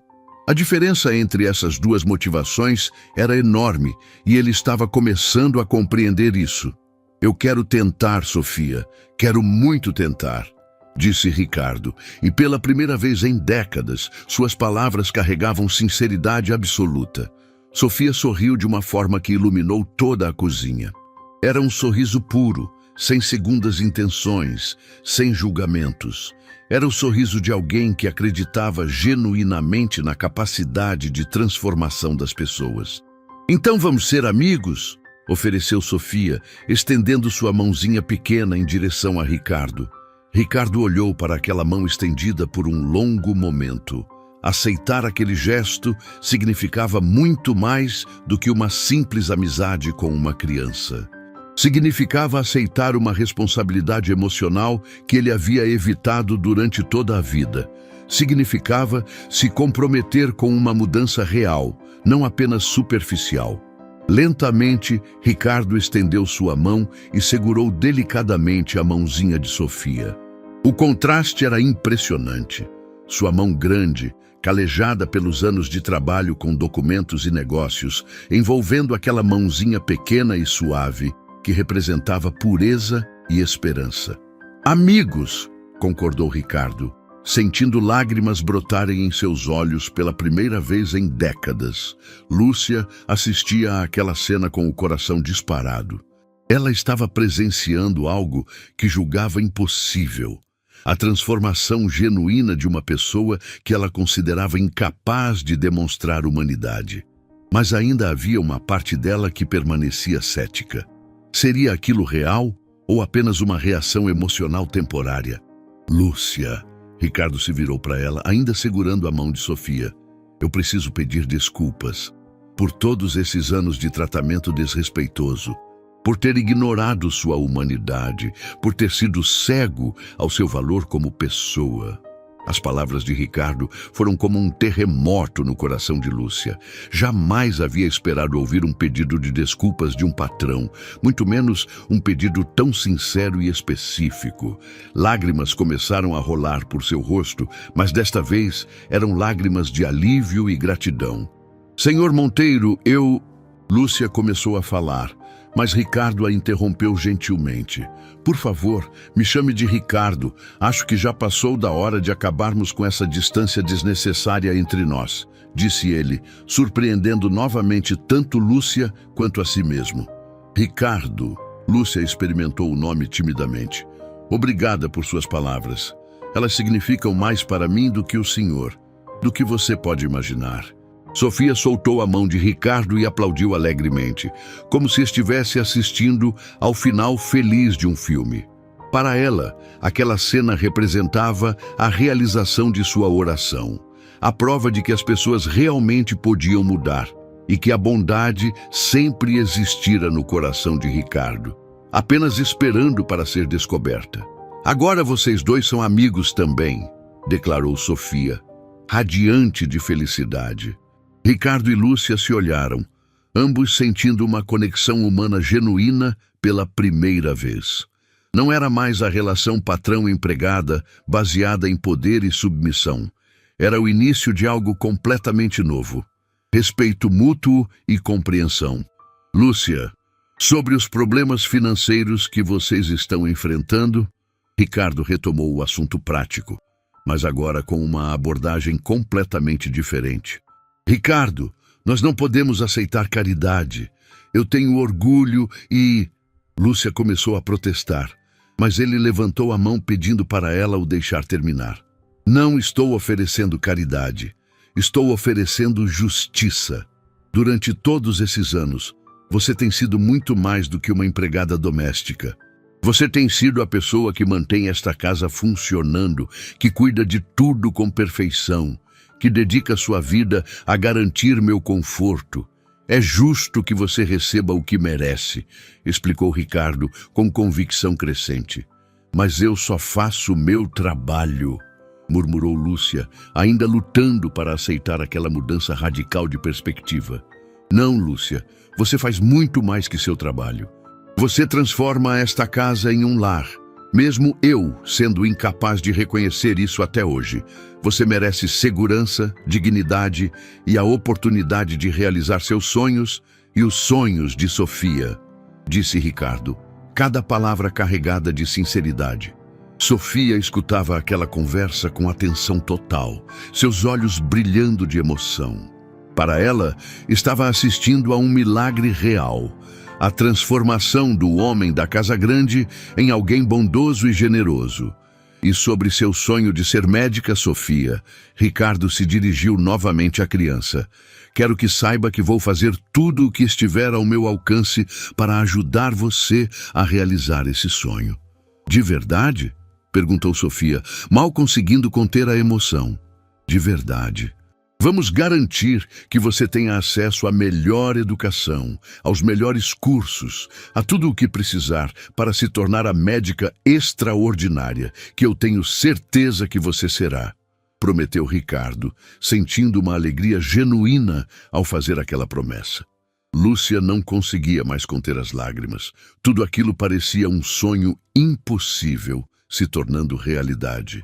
A diferença entre essas duas motivações era enorme e ele estava começando a compreender isso. Eu quero tentar, Sofia, quero muito tentar, disse Ricardo, e pela primeira vez em décadas, suas palavras carregavam sinceridade absoluta. Sofia sorriu de uma forma que iluminou toda a cozinha. Era um sorriso puro, sem segundas intenções, sem julgamentos. Era o sorriso de alguém que acreditava genuinamente na capacidade de transformação das pessoas. Então vamos ser amigos? Ofereceu Sofia, estendendo sua mãozinha pequena em direção a Ricardo. Ricardo olhou para aquela mão estendida por um longo momento. Aceitar aquele gesto significava muito mais do que uma simples amizade com uma criança. Significava aceitar uma responsabilidade emocional que ele havia evitado durante toda a vida. Significava se comprometer com uma mudança real, não apenas superficial. Lentamente, Ricardo estendeu sua mão e segurou delicadamente a mãozinha de Sofia. O contraste era impressionante. Sua mão grande, calejada pelos anos de trabalho com documentos e negócios, envolvendo aquela mãozinha pequena e suave, que representava pureza e esperança. Amigos, concordou Ricardo, sentindo lágrimas brotarem em seus olhos pela primeira vez em décadas. Lúcia assistia àquela cena com o coração disparado. Ela estava presenciando algo que julgava impossível. A transformação genuína de uma pessoa que ela considerava incapaz de demonstrar humanidade. Mas ainda havia uma parte dela que permanecia cética. Seria aquilo real ou apenas uma reação emocional temporária? Lúcia. Ricardo se virou para ela, ainda segurando a mão de Sofia. Eu preciso pedir desculpas por todos esses anos de tratamento desrespeitoso, por ter ignorado sua humanidade, por ter sido cego ao seu valor como pessoa. As palavras de Ricardo foram como um terremoto no coração de Lúcia. Jamais havia esperado ouvir um pedido de desculpas de um patrão, muito menos um pedido tão sincero e específico. Lágrimas começaram a rolar por seu rosto, mas desta vez eram lágrimas de alívio e gratidão. Senhor Monteiro, Lúcia começou a falar, mas Ricardo a interrompeu gentilmente. Por favor, me chame de Ricardo. Acho que já passou da hora de acabarmos com essa distância desnecessária entre nós, disse ele, surpreendendo novamente tanto Lúcia quanto a si mesmo. Ricardo. Lúcia experimentou o nome timidamente. Obrigada por suas palavras. Elas significam mais para mim do que o senhor, do que você pode imaginar. Sofia soltou a mão de Ricardo e aplaudiu alegremente, como se estivesse assistindo ao final feliz de um filme. Para ela, aquela cena representava a realização de sua oração, a prova de que as pessoas realmente podiam mudar e que a bondade sempre existira no coração de Ricardo, apenas esperando para ser descoberta. Agora vocês dois são amigos também, declarou Sofia, radiante de felicidade. Ricardo e Lúcia se olharam, ambos sentindo uma conexão humana genuína pela primeira vez. Não era mais a relação patrão-empregada baseada em poder e submissão. Era o início de algo completamente novo. Respeito mútuo e compreensão. Lúcia, sobre os problemas financeiros que vocês estão enfrentando, Ricardo retomou o assunto prático, mas agora com uma abordagem completamente diferente. Ricardo, nós não podemos aceitar caridade. Eu tenho orgulho e... Lúcia começou a protestar, mas ele levantou a mão pedindo para ela o deixar terminar. Não estou oferecendo caridade. Estou oferecendo justiça. Durante todos esses anos, você tem sido muito mais do que uma empregada doméstica. Você tem sido a pessoa que mantém esta casa funcionando, que cuida de tudo com perfeição, que dedica sua vida a garantir meu conforto. É justo que você receba o que merece, explicou Ricardo com convicção crescente. Mas eu só faço o meu trabalho, murmurou Lúcia, ainda lutando para aceitar aquela mudança radical de perspectiva. Não, Lúcia, você faz muito mais que seu trabalho. Você transforma esta casa em um lar, mesmo eu sendo incapaz de reconhecer isso até hoje. Você merece segurança, dignidade e a oportunidade de realizar seus sonhos e os sonhos de Sofia, disse Ricardo, cada palavra carregada de sinceridade. Sofia escutava aquela conversa com atenção total, seus olhos brilhando de emoção. Para ela, estava assistindo a um milagre real, a transformação do homem da Casa Grande em alguém bondoso e generoso. E sobre seu sonho de ser médica, Sofia, Ricardo se dirigiu novamente à criança. Quero que saiba que vou fazer tudo o que estiver ao meu alcance para ajudar você a realizar esse sonho. De verdade? Perguntou Sofia, mal conseguindo conter a emoção. De verdade. Vamos garantir que você tenha acesso à melhor educação, aos melhores cursos, a tudo o que precisar para se tornar a médica extraordinária, que eu tenho certeza que você será, prometeu Ricardo, sentindo uma alegria genuína ao fazer aquela promessa. Lúcia não conseguia mais conter as lágrimas. Tudo aquilo parecia um sonho impossível, se tornando realidade.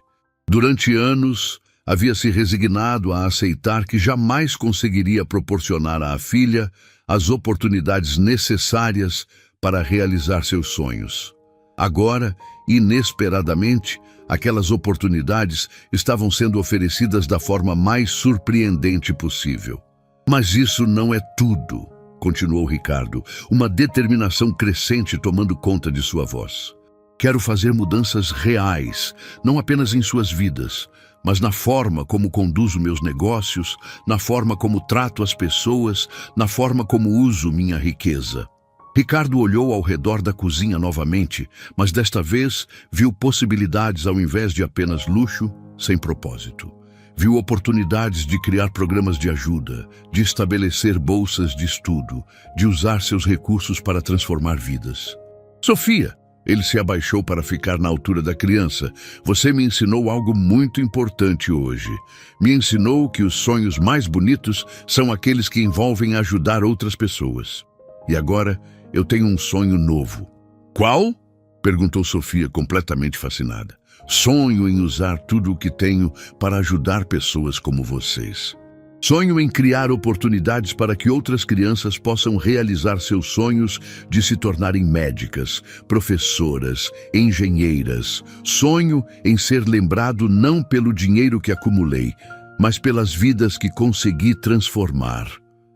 Durante anos, havia se resignado a aceitar que jamais conseguiria proporcionar à filha as oportunidades necessárias para realizar seus sonhos. Agora, inesperadamente, aquelas oportunidades estavam sendo oferecidas da forma mais surpreendente possível. Mas isso não é tudo. continuou Ricardo, uma determinação crescente tomando conta de sua voz. Quero fazer mudanças reais, não apenas em suas vidas, mas na forma como conduzo meus negócios, na forma como trato as pessoas, na forma como uso minha riqueza. Ricardo olhou ao redor da cozinha novamente, mas desta vez viu possibilidades ao invés de apenas luxo, sem propósito. Viu oportunidades de criar programas de ajuda, de estabelecer bolsas de estudo, de usar seus recursos para transformar vidas. Sofia, ele se abaixou para ficar na altura da criança. Você me ensinou algo muito importante hoje. Me ensinou que os sonhos mais bonitos são aqueles que envolvem ajudar outras pessoas. E agora eu tenho um sonho novo. Qual? Perguntou Sofia, completamente fascinada. Sonho em usar tudo o que tenho para ajudar pessoas como vocês. Sonho em criar oportunidades para que outras crianças possam realizar seus sonhos de se tornarem médicas, professoras, engenheiras. Sonho em ser lembrado não pelo dinheiro que acumulei, mas pelas vidas que consegui transformar.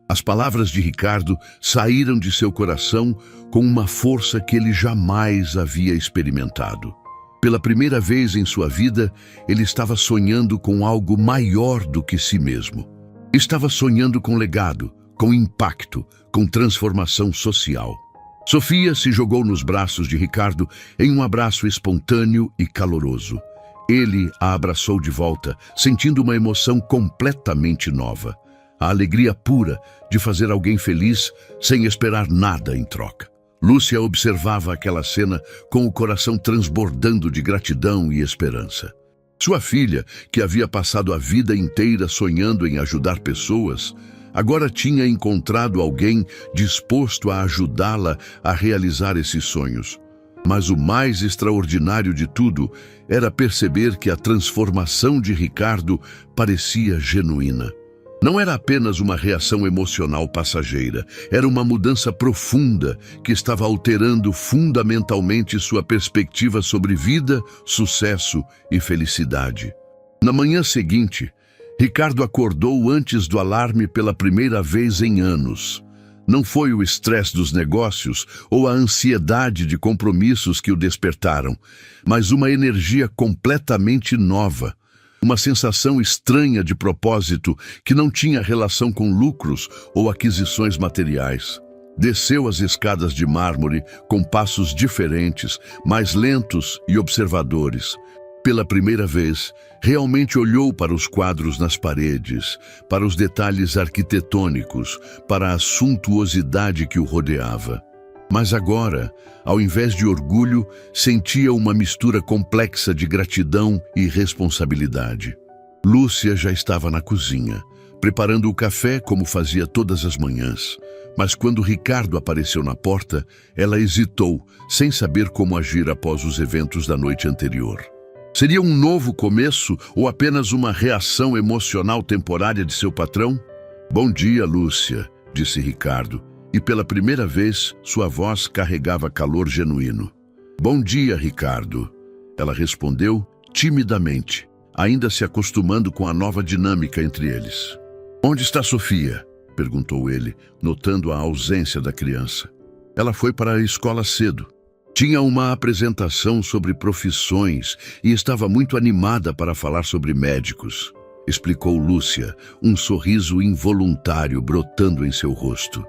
As palavras de Ricardo saíram de seu coração com uma força que ele jamais havia experimentado. Pela primeira vez em sua vida, ele estava sonhando com algo maior do que si mesmo. Estava sonhando com legado, com impacto, com transformação social. Sofia se jogou nos braços de Ricardo em um abraço espontâneo e caloroso. Ele a abraçou de volta, sentindo uma emoção completamente nova. A alegria pura de fazer alguém feliz sem esperar nada em troca. Lúcia observava aquela cena com o coração transbordando de gratidão e esperança. Sua filha, que havia passado a vida inteira sonhando em ajudar pessoas, agora tinha encontrado alguém disposto a ajudá-la a realizar esses sonhos. Mas o mais extraordinário de tudo era perceber que a transformação de Ricardo parecia genuína. Não era apenas uma reação emocional passageira, era uma mudança profunda que estava alterando fundamentalmente sua perspectiva sobre vida, sucesso e felicidade. Na manhã seguinte, Ricardo acordou antes do alarme pela primeira vez em anos. Não foi o estresse dos negócios ou a ansiedade de compromissos que o despertaram, mas uma energia completamente nova. Uma sensação estranha de propósito que não tinha relação com lucros ou aquisições materiais. Desceu as escadas de mármore com passos diferentes, mais lentos e observadores. Pela primeira vez, realmente olhou para os quadros nas paredes, para os detalhes arquitetônicos, para a suntuosidade que o rodeava. Mas agora, ao invés de orgulho, sentia uma mistura complexa de gratidão e responsabilidade. Lúcia já estava na cozinha, preparando o café como fazia todas as manhãs. Mas quando Ricardo apareceu na porta, ela hesitou, sem saber como agir após os eventos da noite anterior. Seria um novo começo ou apenas uma reação emocional temporária de seu patrão? Bom dia, Lúcia, disse Ricardo. E pela primeira vez, sua voz carregava calor genuíno. Bom dia, Ricardo. Ela respondeu timidamente, ainda se acostumando com a nova dinâmica entre eles. Onde está Sofia? Perguntou ele, notando a ausência da criança. Ela foi para a escola cedo. Tinha uma apresentação sobre profissões e estava muito animada para falar sobre médicos, explicou Lúcia, um sorriso involuntário brotando em seu rosto.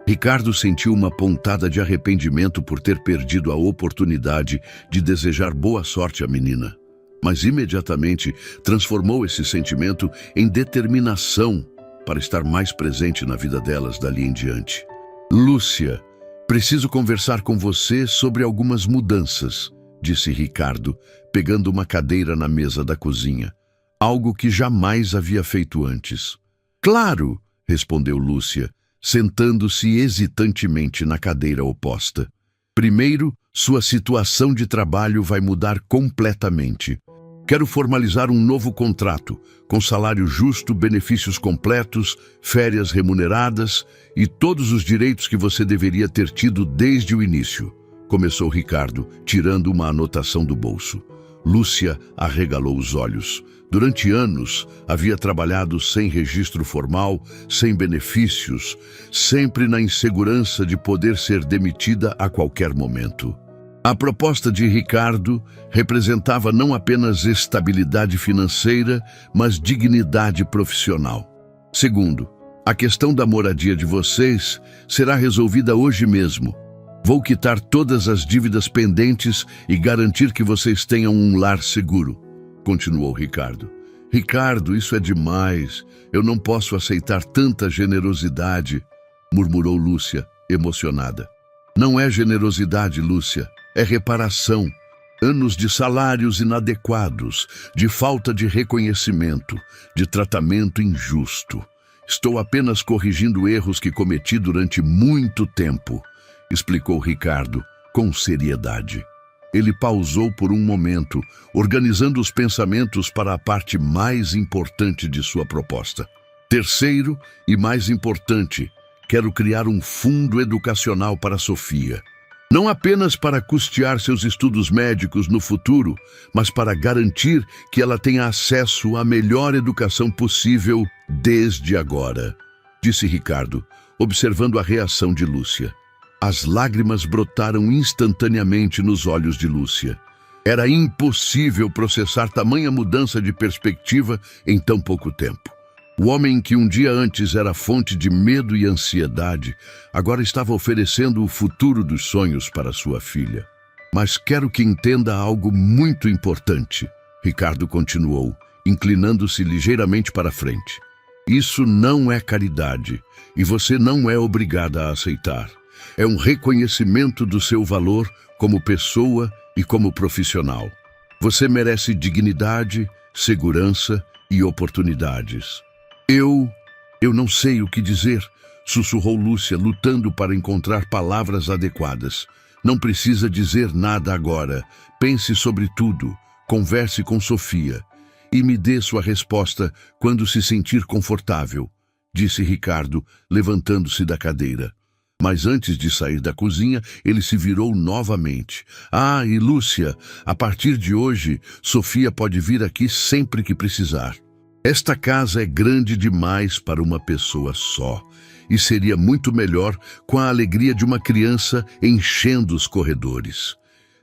Ricardo sentiu uma pontada de arrependimento por ter perdido a oportunidade de desejar boa sorte à menina. Mas imediatamente transformou esse sentimento em determinação para estar mais presente na vida delas dali em diante. Lúcia, preciso conversar com você sobre algumas mudanças, disse Ricardo, pegando uma cadeira na mesa da cozinha. Algo que jamais havia feito antes. Claro, respondeu Lúcia, sentando-se hesitantemente na cadeira oposta. Primeiro, sua situação de trabalho vai mudar completamente. Quero formalizar um novo contrato, com salário justo, benefícios completos, férias remuneradas e todos os direitos que você deveria ter tido desde o início, começou Ricardo, tirando uma anotação do bolso. Lúcia arregalou os olhos. Durante anos, havia trabalhado sem registro formal, sem benefícios, sempre na insegurança de poder ser demitida a qualquer momento. A proposta de Ricardo representava não apenas estabilidade financeira, mas dignidade profissional. Segundo, a questão da moradia de vocês será resolvida hoje mesmo. Vou quitar todas as dívidas pendentes e garantir que vocês tenham um lar seguro, continuou Ricardo. Ricardo, isso é demais. Eu não posso aceitar tanta generosidade, murmurou Lúcia, emocionada. Não é generosidade, Lúcia, é reparação. Anos de salários inadequados, de falta de reconhecimento, de tratamento injusto. Estou apenas corrigindo erros que cometi durante muito tempo, explicou Ricardo com seriedade. Ele pausou por um momento, organizando os pensamentos para a parte mais importante de sua proposta. Terceiro e mais importante, quero criar um fundo educacional para Sofia. Não apenas para custear seus estudos médicos no futuro, mas para garantir que ela tenha acesso à melhor educação possível desde agora, disse Ricardo, observando a reação de Lúcia. As lágrimas brotaram instantaneamente nos olhos de Lúcia. Era impossível processar tamanha mudança de perspectiva em tão pouco tempo. O homem que um dia antes era fonte de medo e ansiedade, agora estava oferecendo o futuro dos sonhos para sua filha. Mas quero que entenda algo muito importante, Ricardo continuou, inclinando-se ligeiramente para frente. Isso não é caridade, e você não é obrigada a aceitar. É um reconhecimento do seu valor como pessoa e como profissional. Você merece dignidade, segurança e oportunidades. Eu não sei o que dizer, sussurrou Lúcia, lutando para encontrar palavras adequadas. Não precisa dizer nada agora. Pense sobre tudo. Converse com Sofia. E me dê sua resposta quando se sentir confortável, disse Ricardo, levantando-se da cadeira. Mas antes de sair da cozinha, ele se virou novamente. E Lúcia, a partir de hoje, Sofia pode vir aqui sempre que precisar. Esta casa é grande demais para uma pessoa só, e seria muito melhor com a alegria de uma criança enchendo os corredores,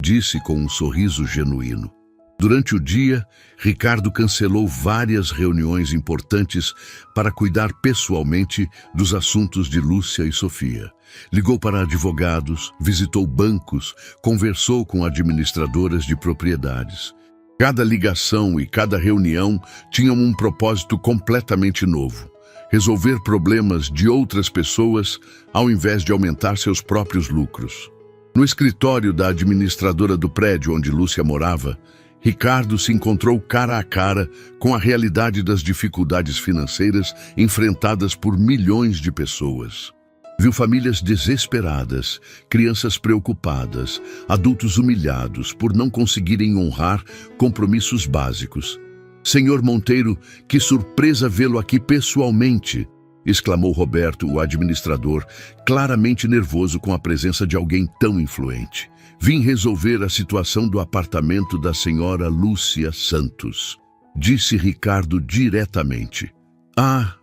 disse com um sorriso genuíno. Durante o dia, Ricardo cancelou várias reuniões importantes para cuidar pessoalmente dos assuntos de Lúcia e Sofia. Ligou para advogados, visitou bancos, conversou com administradoras de propriedades. Cada ligação e cada reunião tinham um propósito completamente novo: resolver problemas de outras pessoas ao invés de aumentar seus próprios lucros. No escritório da administradora do prédio onde Lúcia morava, Ricardo se encontrou cara a cara com a realidade das dificuldades financeiras enfrentadas por milhões de pessoas. Viu famílias desesperadas, crianças preocupadas, adultos humilhados por não conseguirem honrar compromissos básicos. Senhor Monteiro, que surpresa vê-lo aqui pessoalmente, exclamou Roberto, o administrador, claramente nervoso com a presença de alguém tão influente. Vim resolver a situação do apartamento da senhora Lúcia Santos, disse Ricardo diretamente.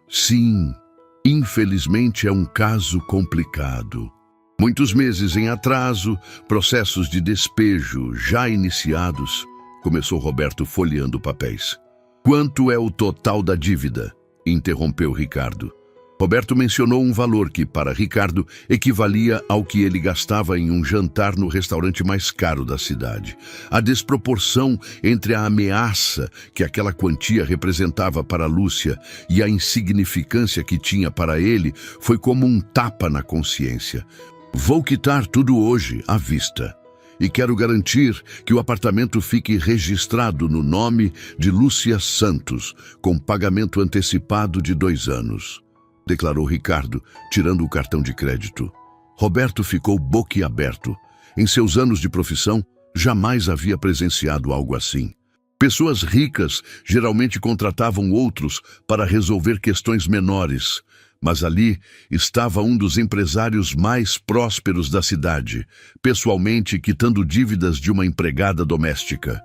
Sim. Infelizmente é um caso complicado. Muitos meses em atraso, processos de despejo já iniciados, começou Roberto folheando papéis. Quanto é o total da dívida? Interrompeu Ricardo. Roberto mencionou um valor que, para Ricardo, equivalia ao que ele gastava em um jantar no restaurante mais caro da cidade. A desproporção entre a ameaça que aquela quantia representava para Lúcia e a insignificância que tinha para ele foi como um tapa na consciência. Vou quitar tudo hoje, à vista. E quero garantir que o apartamento fique registrado no nome de Lúcia Santos, com pagamento antecipado de 2 anos. Declarou Ricardo, tirando o cartão de crédito. Roberto ficou boquiaberto. Em seus anos de profissão, jamais havia presenciado algo assim. Pessoas ricas geralmente contratavam outros para resolver questões menores, mas ali estava um dos empresários mais prósperos da cidade, pessoalmente quitando dívidas de uma empregada doméstica.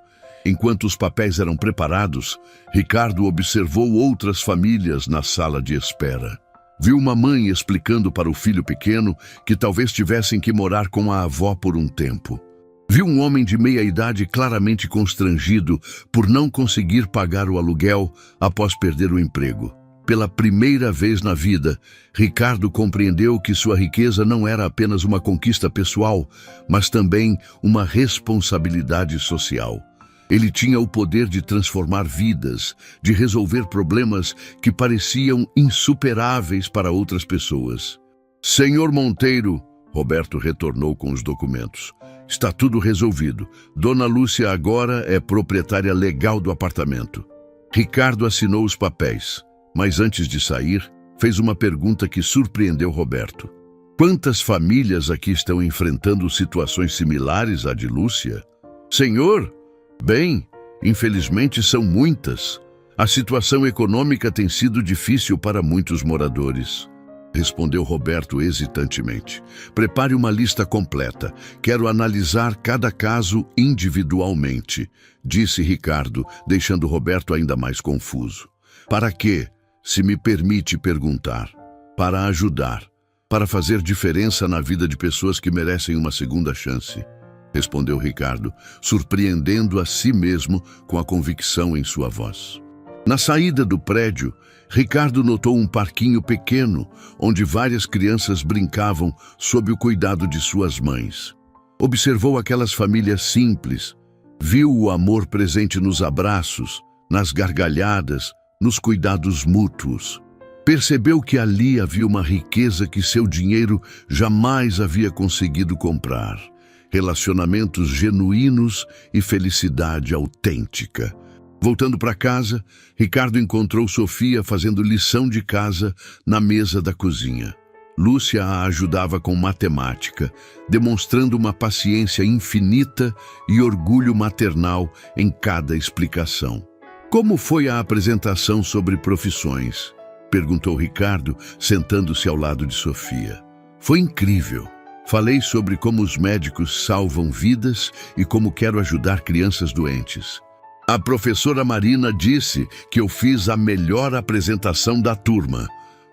Enquanto os papéis eram preparados, Ricardo observou outras famílias na sala de espera. Viu uma mãe explicando para o filho pequeno que talvez tivessem que morar com a avó por um tempo. Viu um homem de meia-idade claramente constrangido por não conseguir pagar o aluguel após perder o emprego. Pela primeira vez na vida, Ricardo compreendeu que sua riqueza não era apenas uma conquista pessoal, mas também uma responsabilidade social. Ele tinha o poder de transformar vidas, de resolver problemas que pareciam insuperáveis para outras pessoas. Senhor Monteiro, Roberto retornou com os documentos. Está tudo resolvido. Dona Lúcia agora é proprietária legal do apartamento. Ricardo assinou os papéis, mas antes de sair, fez uma pergunta que surpreendeu Roberto. Quantas famílias aqui estão enfrentando situações similares à de Lúcia? Senhor, bem, infelizmente são muitas. A situação econômica tem sido difícil para muitos moradores. Respondeu Roberto hesitantemente. Prepare uma lista completa. Quero analisar cada caso individualmente, disse Ricardo, deixando Roberto ainda mais confuso. Para quê? Se me permite perguntar. Para ajudar. Para fazer diferença na vida de pessoas que merecem uma segunda chance. Respondeu Ricardo, surpreendendo a si mesmo com a convicção em sua voz. Na saída do prédio, Ricardo notou um parquinho pequeno, onde várias crianças brincavam sob o cuidado de suas mães. Observou aquelas famílias simples, viu o amor presente nos abraços, nas gargalhadas, nos cuidados mútuos. Percebeu que ali havia uma riqueza que seu dinheiro jamais havia conseguido comprar. Relacionamentos genuínos e felicidade autêntica. Voltando para casa, Ricardo encontrou Sofia fazendo lição de casa na mesa da cozinha. Lúcia a ajudava com matemática, demonstrando uma paciência infinita e orgulho maternal em cada explicação. Como foi a apresentação sobre profissões? Perguntou Ricardo, sentando-se ao lado de Sofia. Foi incrível. Falei sobre como os médicos salvam vidas e como quero ajudar crianças doentes. A professora Marina disse que eu fiz a melhor apresentação da turma,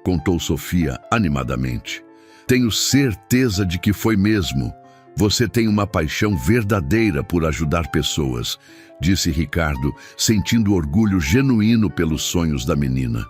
contou Sofia animadamente. Tenho certeza de que foi mesmo. Você tem uma paixão verdadeira por ajudar pessoas, disse Ricardo, sentindo orgulho genuíno pelos sonhos da menina.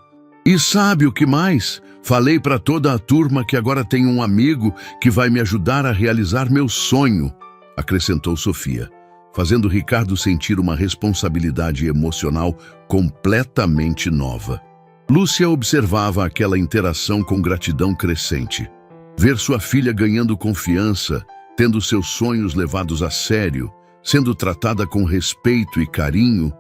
E sabe o que mais? Falei para toda a turma que agora tenho um amigo que vai me ajudar a realizar meu sonho, acrescentou Sofia, fazendo Ricardo sentir uma responsabilidade emocional completamente nova. Lúcia observava aquela interação com gratidão crescente. Ver sua filha ganhando confiança, tendo seus sonhos levados a sério, sendo tratada com respeito e carinho,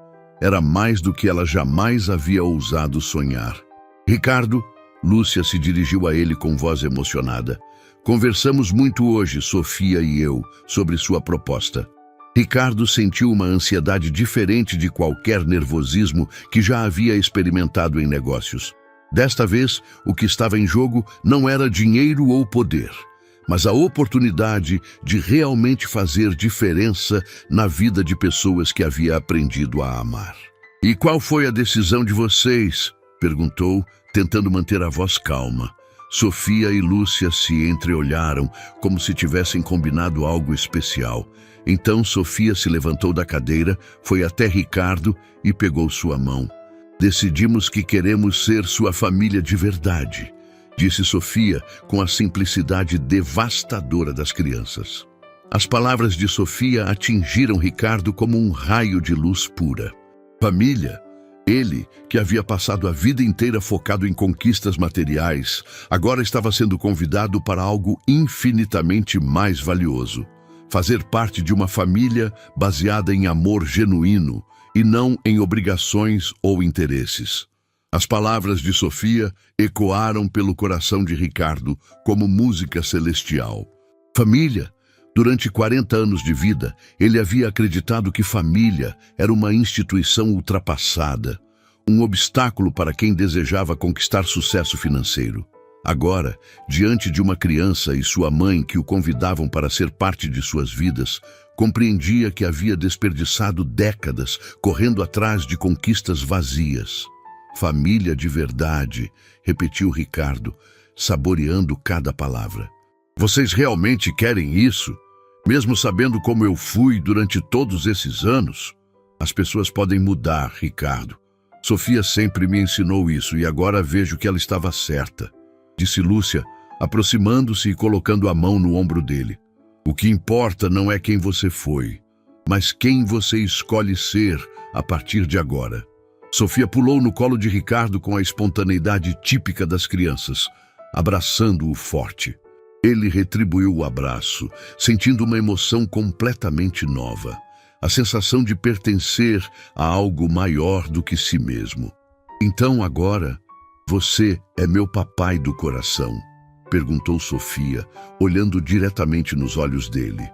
era mais do que ela jamais havia ousado sonhar. Ricardo, Lúcia se dirigiu a ele com voz emocionada. Conversamos muito hoje, Sofia e eu, sobre sua proposta. Ricardo sentiu uma ansiedade diferente de qualquer nervosismo que já havia experimentado em negócios. Desta vez, o que estava em jogo não era dinheiro ou poder, mas a oportunidade de realmente fazer diferença na vida de pessoas que havia aprendido a amar. E qual foi a decisão de vocês? Perguntou, tentando manter a voz calma. Sofia e Lúcia se entreolharam, como se tivessem combinado algo especial. Então Sofia se levantou da cadeira, foi até Ricardo e pegou sua mão. Decidimos que queremos ser sua família de verdade, disse Sofia com a simplicidade devastadora das crianças. As palavras de Sofia atingiram Ricardo como um raio de luz pura. Família? Ele, que havia passado a vida inteira focado em conquistas materiais, agora estava sendo convidado para algo infinitamente mais valioso. Fazer parte de uma família baseada em amor genuíno e não em obrigações ou interesses. As palavras de Sofia ecoaram pelo coração de Ricardo como música celestial. Família? Durante 40 anos de vida, ele havia acreditado que família era uma instituição ultrapassada, um obstáculo para quem desejava conquistar sucesso financeiro. Agora, diante de uma criança e sua mãe que o convidavam para ser parte de suas vidas, compreendia que havia desperdiçado décadas correndo atrás de conquistas vazias. Família de verdade, repetiu Ricardo, saboreando cada palavra. Vocês realmente querem isso? Mesmo sabendo como eu fui durante todos esses anos? As pessoas podem mudar, Ricardo. Sofia sempre me ensinou isso e agora vejo que ela estava certa, disse Lúcia, aproximando-se e colocando a mão no ombro dele. O que importa não é quem você foi, mas quem você escolhe ser a partir de agora. Sofia pulou no colo de Ricardo com a espontaneidade típica das crianças, abraçando-o forte. Ele retribuiu o abraço, sentindo uma emoção completamente nova, a sensação de pertencer a algo maior do que si mesmo. Então agora, você é meu papai do coração? Perguntou Sofia, olhando diretamente nos olhos dele.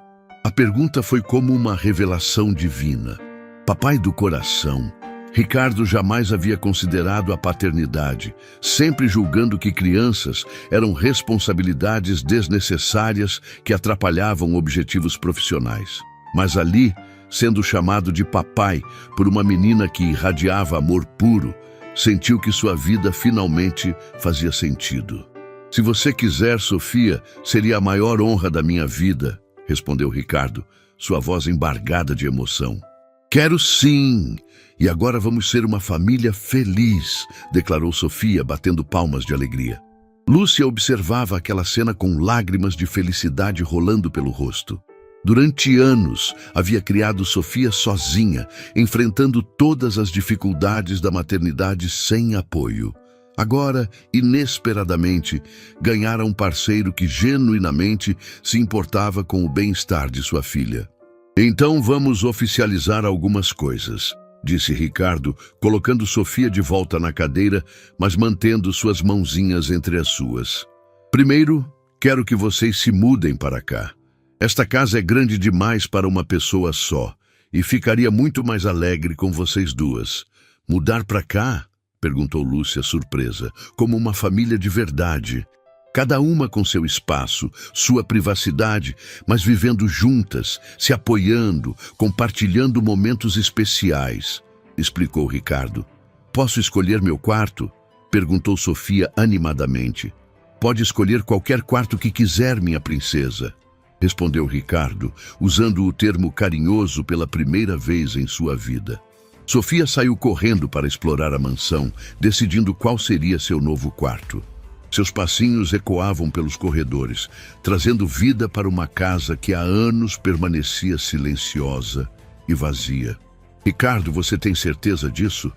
A pergunta foi como uma revelação divina. Papai do coração. Ricardo jamais havia considerado a paternidade, sempre julgando que crianças eram responsabilidades desnecessárias que atrapalhavam objetivos profissionais. Mas ali, sendo chamado de papai por uma menina que irradiava amor puro, sentiu que sua vida finalmente fazia sentido. Se você quiser, Sofia, seria a maior honra da minha vida, respondeu Ricardo, sua voz embargada de emoção. Quero sim! E agora vamos ser uma família feliz, declarou Sofia, batendo palmas de alegria. Lúcia observava aquela cena com lágrimas de felicidade rolando pelo rosto. Durante anos, havia criado Sofia sozinha, enfrentando todas as dificuldades da maternidade sem apoio. Agora, inesperadamente, ganhara um parceiro que genuinamente se importava com o bem-estar de sua filha. Então vamos oficializar algumas coisas, disse Ricardo, colocando Sofia de volta na cadeira, mas mantendo suas mãozinhas entre as suas. Primeiro, quero que vocês se mudem para cá. Esta casa é grande demais para uma pessoa só, e ficaria muito mais alegre com vocês duas. Mudar para cá? Perguntou Lúcia, surpresa, como uma família de verdade. Cada uma com seu espaço, sua privacidade, mas vivendo juntas, se apoiando, compartilhando momentos especiais, explicou Ricardo. Posso escolher meu quarto? Perguntou Sofia animadamente. Pode escolher qualquer quarto que quiser, minha princesa, respondeu Ricardo, usando o termo carinhoso pela primeira vez em sua vida. Sofia saiu correndo para explorar a mansão, decidindo qual seria seu novo quarto. Seus passinhos ecoavam pelos corredores, trazendo vida para uma casa que há anos permanecia silenciosa e vazia. Ricardo, você tem certeza disso?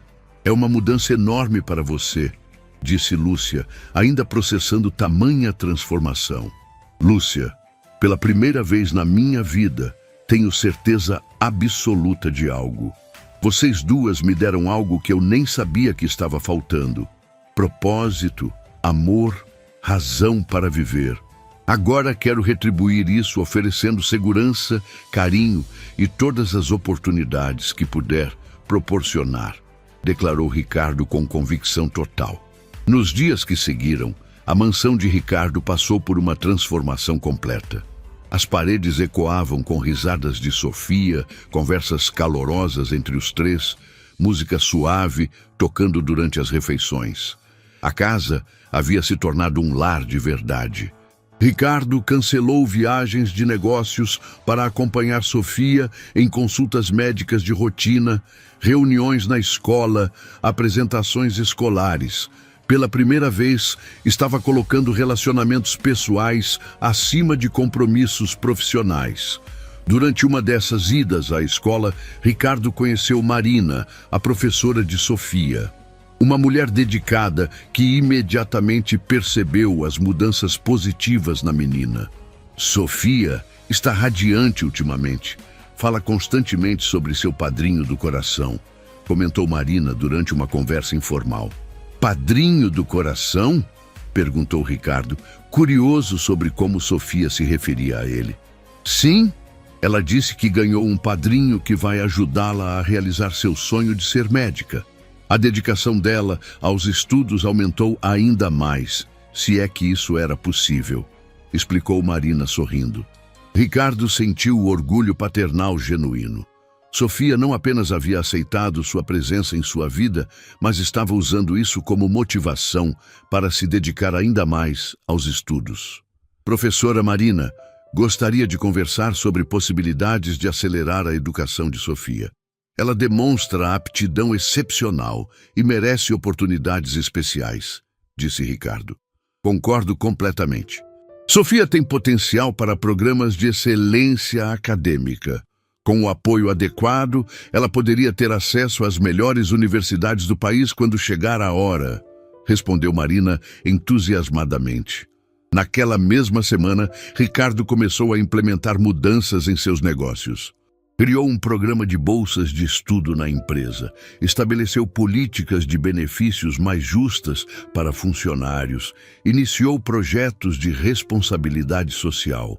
É uma mudança enorme para você, disse Lúcia, ainda processando tamanha transformação. Lúcia, pela primeira vez na minha vida, tenho certeza absoluta de algo. Vocês duas me deram algo que eu nem sabia que estava faltando. Propósito, amor, razão para viver. Agora quero retribuir isso oferecendo segurança, carinho e todas as oportunidades que puder proporcionar, declarou Ricardo com convicção total. Nos dias que seguiram, a mansão de Ricardo passou por uma transformação completa. As paredes ecoavam com risadas de Sofia, conversas calorosas entre os três, música suave tocando durante as refeições. A casa havia se tornado um lar de verdade. Ricardo cancelou viagens de negócios para acompanhar Sofia em consultas médicas de rotina, reuniões na escola, apresentações escolares. Pela primeira vez, estava colocando relacionamentos pessoais acima de compromissos profissionais. Durante uma dessas idas à escola, Ricardo conheceu Marina, a professora de Sofia. Uma mulher dedicada que imediatamente percebeu as mudanças positivas na menina. Sofia está radiante ultimamente. Fala constantemente sobre seu padrinho do coração, comentou Marina durante uma conversa informal. Padrinho do coração? Perguntou Ricardo, curioso sobre como Sofia se referia a ele. Sim, ela disse que ganhou um padrinho que vai ajudá-la a realizar seu sonho de ser médica. A dedicação dela aos estudos aumentou ainda mais, se é que isso era possível, explicou Marina sorrindo. Ricardo sentiu o orgulho paternal genuíno. Sofia não apenas havia aceitado sua presença em sua vida, mas estava usando isso como motivação para se dedicar ainda mais aos estudos. Professora Marina, gostaria de conversar sobre possibilidades de acelerar a educação de Sofia. Ela demonstra aptidão excepcional e merece oportunidades especiais, disse Ricardo. Concordo completamente. Sofia tem potencial para programas de excelência acadêmica. Com o apoio adequado, ela poderia ter acesso às melhores universidades do país quando chegar a hora, respondeu Marina entusiasmadamente. Naquela mesma semana, Ricardo começou a implementar mudanças em seus negócios. Criou um programa de bolsas de estudo na empresa, estabeleceu políticas de benefícios mais justas para funcionários, iniciou projetos de responsabilidade social.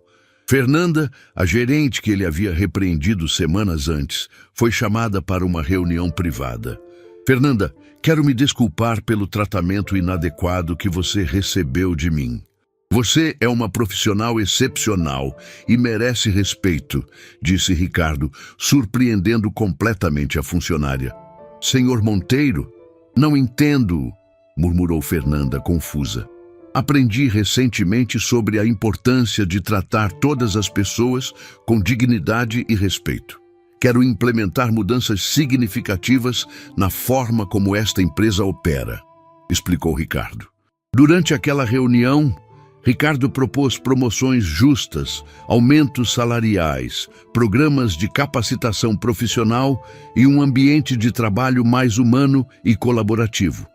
Fernanda, a gerente que ele havia repreendido semanas antes, foi chamada para uma reunião privada. Fernanda, quero me desculpar pelo tratamento inadequado que você recebeu de mim. Você é uma profissional excepcional e merece respeito, disse Ricardo, surpreendendo completamente a funcionária. Senhor Monteiro, não entendo, murmurou Fernanda, confusa. Aprendi recentemente sobre a importância de tratar todas as pessoas com dignidade e respeito. Quero implementar mudanças significativas na forma como esta empresa opera, explicou Ricardo. Durante aquela reunião, Ricardo propôs promoções justas, aumentos salariais, programas de capacitação profissional e um ambiente de trabalho mais humano e colaborativo.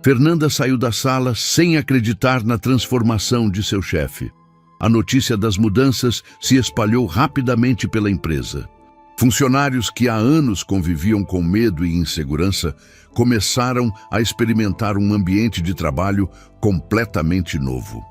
Fernanda saiu da sala sem acreditar na transformação de seu chefe. A notícia das mudanças se espalhou rapidamente pela empresa. Funcionários que há anos conviviam com medo e insegurança começaram a experimentar um ambiente de trabalho completamente novo.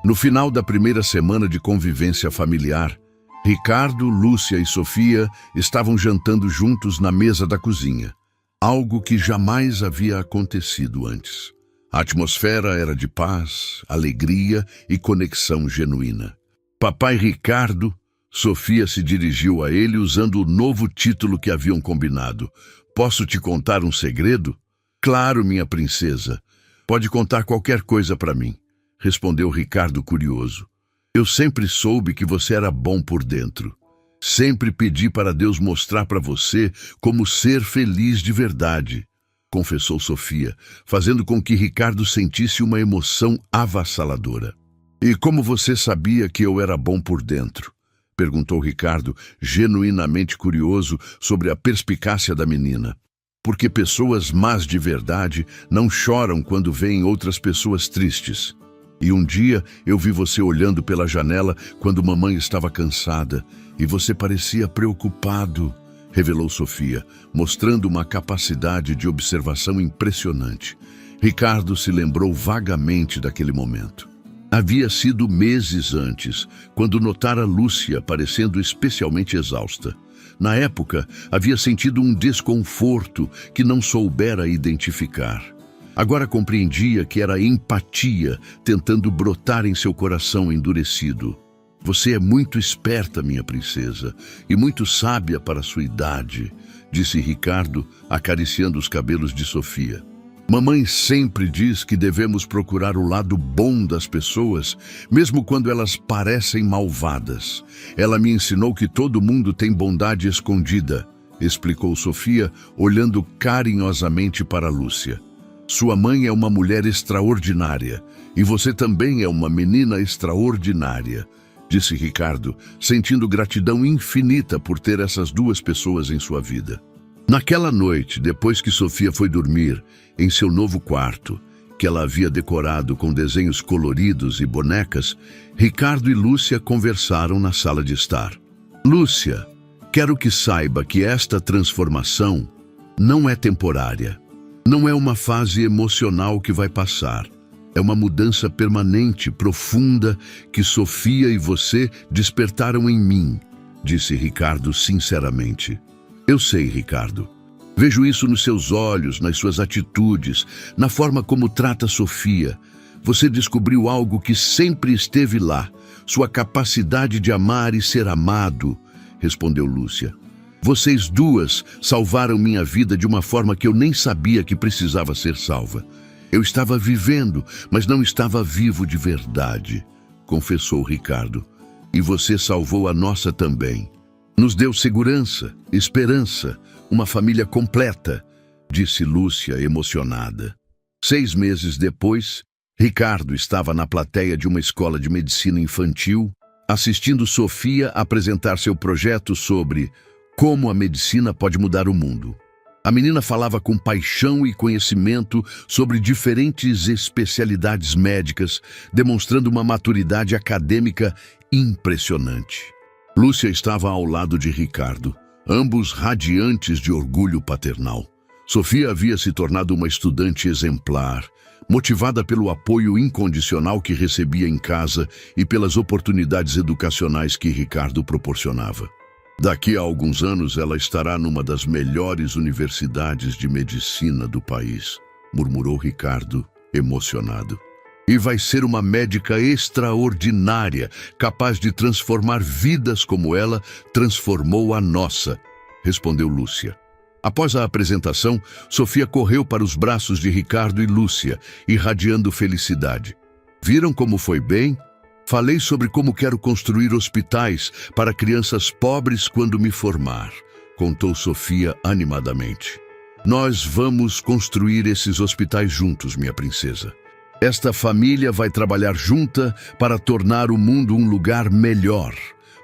No final da primeira semana de convivência familiar, Ricardo, Lúcia e Sofia estavam jantando juntos na mesa da cozinha, algo que jamais havia acontecido antes. A atmosfera era de paz, alegria e conexão genuína. Papai Ricardo, Sofia se dirigiu a ele usando o novo título que haviam combinado. Posso te contar um segredo? Claro, minha princesa. Pode contar qualquer coisa para mim, respondeu Ricardo curioso. Eu sempre soube que você era bom por dentro. Sempre pedi para Deus mostrar para você como ser feliz de verdade, confessou Sofia, fazendo com que Ricardo sentisse uma emoção avassaladora. E como você sabia que eu era bom por dentro? Perguntou Ricardo, genuinamente curioso sobre a perspicácia da menina. Porque pessoas más de verdade não choram quando veem outras pessoas tristes. E um dia eu vi você olhando pela janela quando mamãe estava cansada e você parecia preocupado, revelou Sofia, mostrando uma capacidade de observação impressionante. Ricardo se lembrou vagamente daquele momento. Havia sido meses antes, quando notara Lúcia parecendo especialmente exausta. Na época, havia sentido um desconforto que não soubera identificar. Agora compreendia que era empatia tentando brotar em seu coração endurecido. Você é muito esperta, minha princesa, e muito sábia para sua idade, disse Ricardo, acariciando os cabelos de Sofia. Mamãe sempre diz que devemos procurar o lado bom das pessoas, mesmo quando elas parecem malvadas. Ela me ensinou que todo mundo tem bondade escondida, explicou Sofia, olhando carinhosamente para Lúcia. Sua mãe é uma mulher extraordinária, e você também é uma menina extraordinária, disse Ricardo, sentindo gratidão infinita por ter essas duas pessoas em sua vida. Naquela noite, depois que Sofia foi dormir, em seu novo quarto, que ela havia decorado com desenhos coloridos e bonecas, Ricardo e Lúcia conversaram na sala de estar. Lúcia, quero que saiba que esta transformação não é temporária. Não é uma fase emocional que vai passar. É uma mudança permanente, profunda, que Sofia e você despertaram em mim, disse Ricardo sinceramente. Eu sei, Ricardo. Vejo isso nos seus olhos, nas suas atitudes, na forma como trata Sofia. Você descobriu algo que sempre esteve lá, sua capacidade de amar e ser amado, respondeu Lúcia. Vocês duas salvaram minha vida de uma forma que eu nem sabia que precisava ser salva. Eu estava vivendo, mas não estava vivo de verdade, confessou Ricardo. E você salvou a nossa também. Nos deu segurança, esperança, uma família completa, disse Lúcia emocionada. 6 meses depois, Ricardo estava na plateia de uma escola de medicina infantil, assistindo Sofia apresentar seu projeto sobre como a medicina pode mudar o mundo. A menina falava com paixão e conhecimento sobre diferentes especialidades médicas, demonstrando uma maturidade acadêmica impressionante. Lúcia estava ao lado de Ricardo, ambos radiantes de orgulho paternal. Sofia havia se tornado uma estudante exemplar, motivada pelo apoio incondicional que recebia em casa e pelas oportunidades educacionais que Ricardo proporcionava. Daqui a alguns anos ela estará numa das melhores universidades de medicina do país, murmurou Ricardo, emocionado. E vai ser uma médica extraordinária, capaz de transformar vidas como ela transformou a nossa, respondeu Lúcia. Após a apresentação, Sofia correu para os braços de Ricardo e Lúcia, irradiando felicidade. Viram como foi bem? Falei sobre como quero construir hospitais para crianças pobres quando me formar, contou Sofia animadamente. Nós vamos construir esses hospitais juntos, minha princesa. Esta família vai trabalhar junta para tornar o mundo um lugar melhor,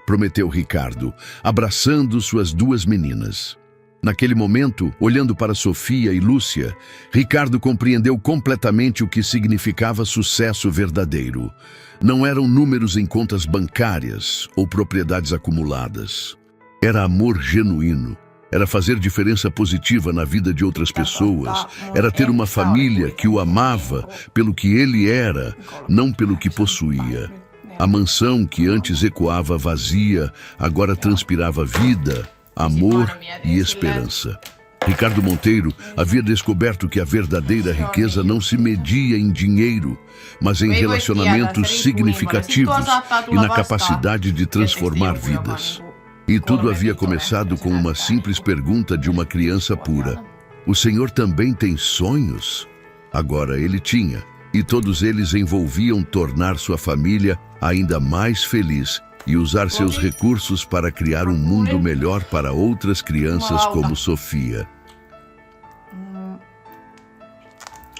prometeu Ricardo, abraçando suas 2 meninas. Naquele momento, olhando para Sofia e Lúcia, Ricardo compreendeu completamente o que significava sucesso verdadeiro. Não eram números em contas bancárias ou propriedades acumuladas. Era amor genuíno. Era fazer diferença positiva na vida de outras pessoas. Era ter uma família que o amava pelo que ele era, não pelo que possuía. A mansão que antes ecoava vazia, agora transpirava vida, amor e esperança. Ricardo Monteiro havia descoberto que a verdadeira riqueza não se media em dinheiro, mas em relacionamentos significativos e na capacidade de transformar vidas. E tudo havia começado com uma simples pergunta de uma criança pura. O Senhor também tem sonhos? Agora ele tinha, e todos eles envolviam tornar sua família ainda mais feliz e usar seus recursos para criar um mundo melhor para outras crianças como Sofia.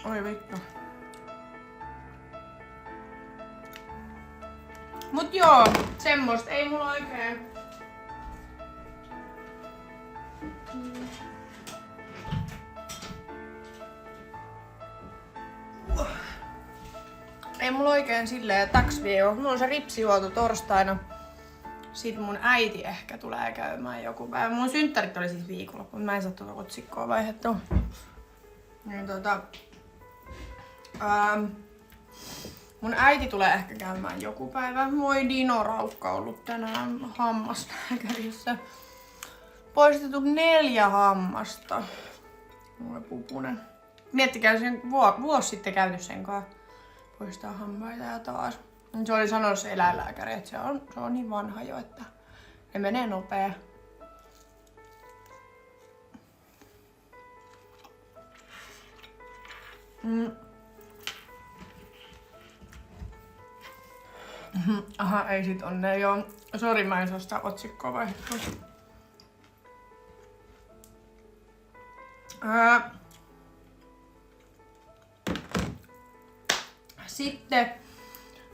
Oi vittu. Mut joo, semmoista ei mulla oikein. Ei mulla oikein silleen taks viikko. Mulla on se ripsihuolto torstaina. Sitten mun äiti ehkä tulee käymään joku päivä. Mun synttärit oli siis viikonloppu, mutta mä en saa tuota otsikkoa vaihdettua. Niin mun äiti tulee ehkä käymään joku päivä. Moi Dino Raukka ollut tänään hammaslääkärissä. Poistettu 4 hammasta. Mulle pupunen. Miettikää sen vuosi sitten käyty sen kanssa. Poistaa hampaita ja taas. Se oli sanonut se eläinlääkäri, että se on niin vanha jo, että ne menee nopea. Aha, ei sit onne joo. Sori, mä en saa sitä otsikkoa vaihdettua. Sitten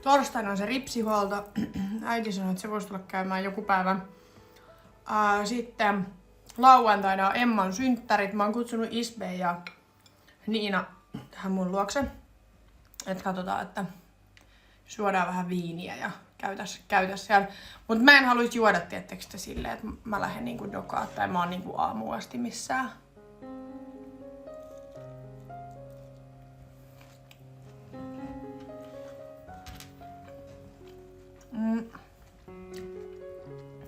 torstaina on se ripsihuolto. Äiti sanoi, että se voisi tulla käymään joku päivä. Sitten lauantaina on Emman synttärit. Mä oon kutsunut Isbe ja Niina tähän mun luokse. Et katsotaan, että juodaan vähän viiniä ja käytäs siellä. Mut mä en haluis juoda tiettekö silleen, että mä lähden niinku dokaa tai mä oon niinku aamuun asti missään.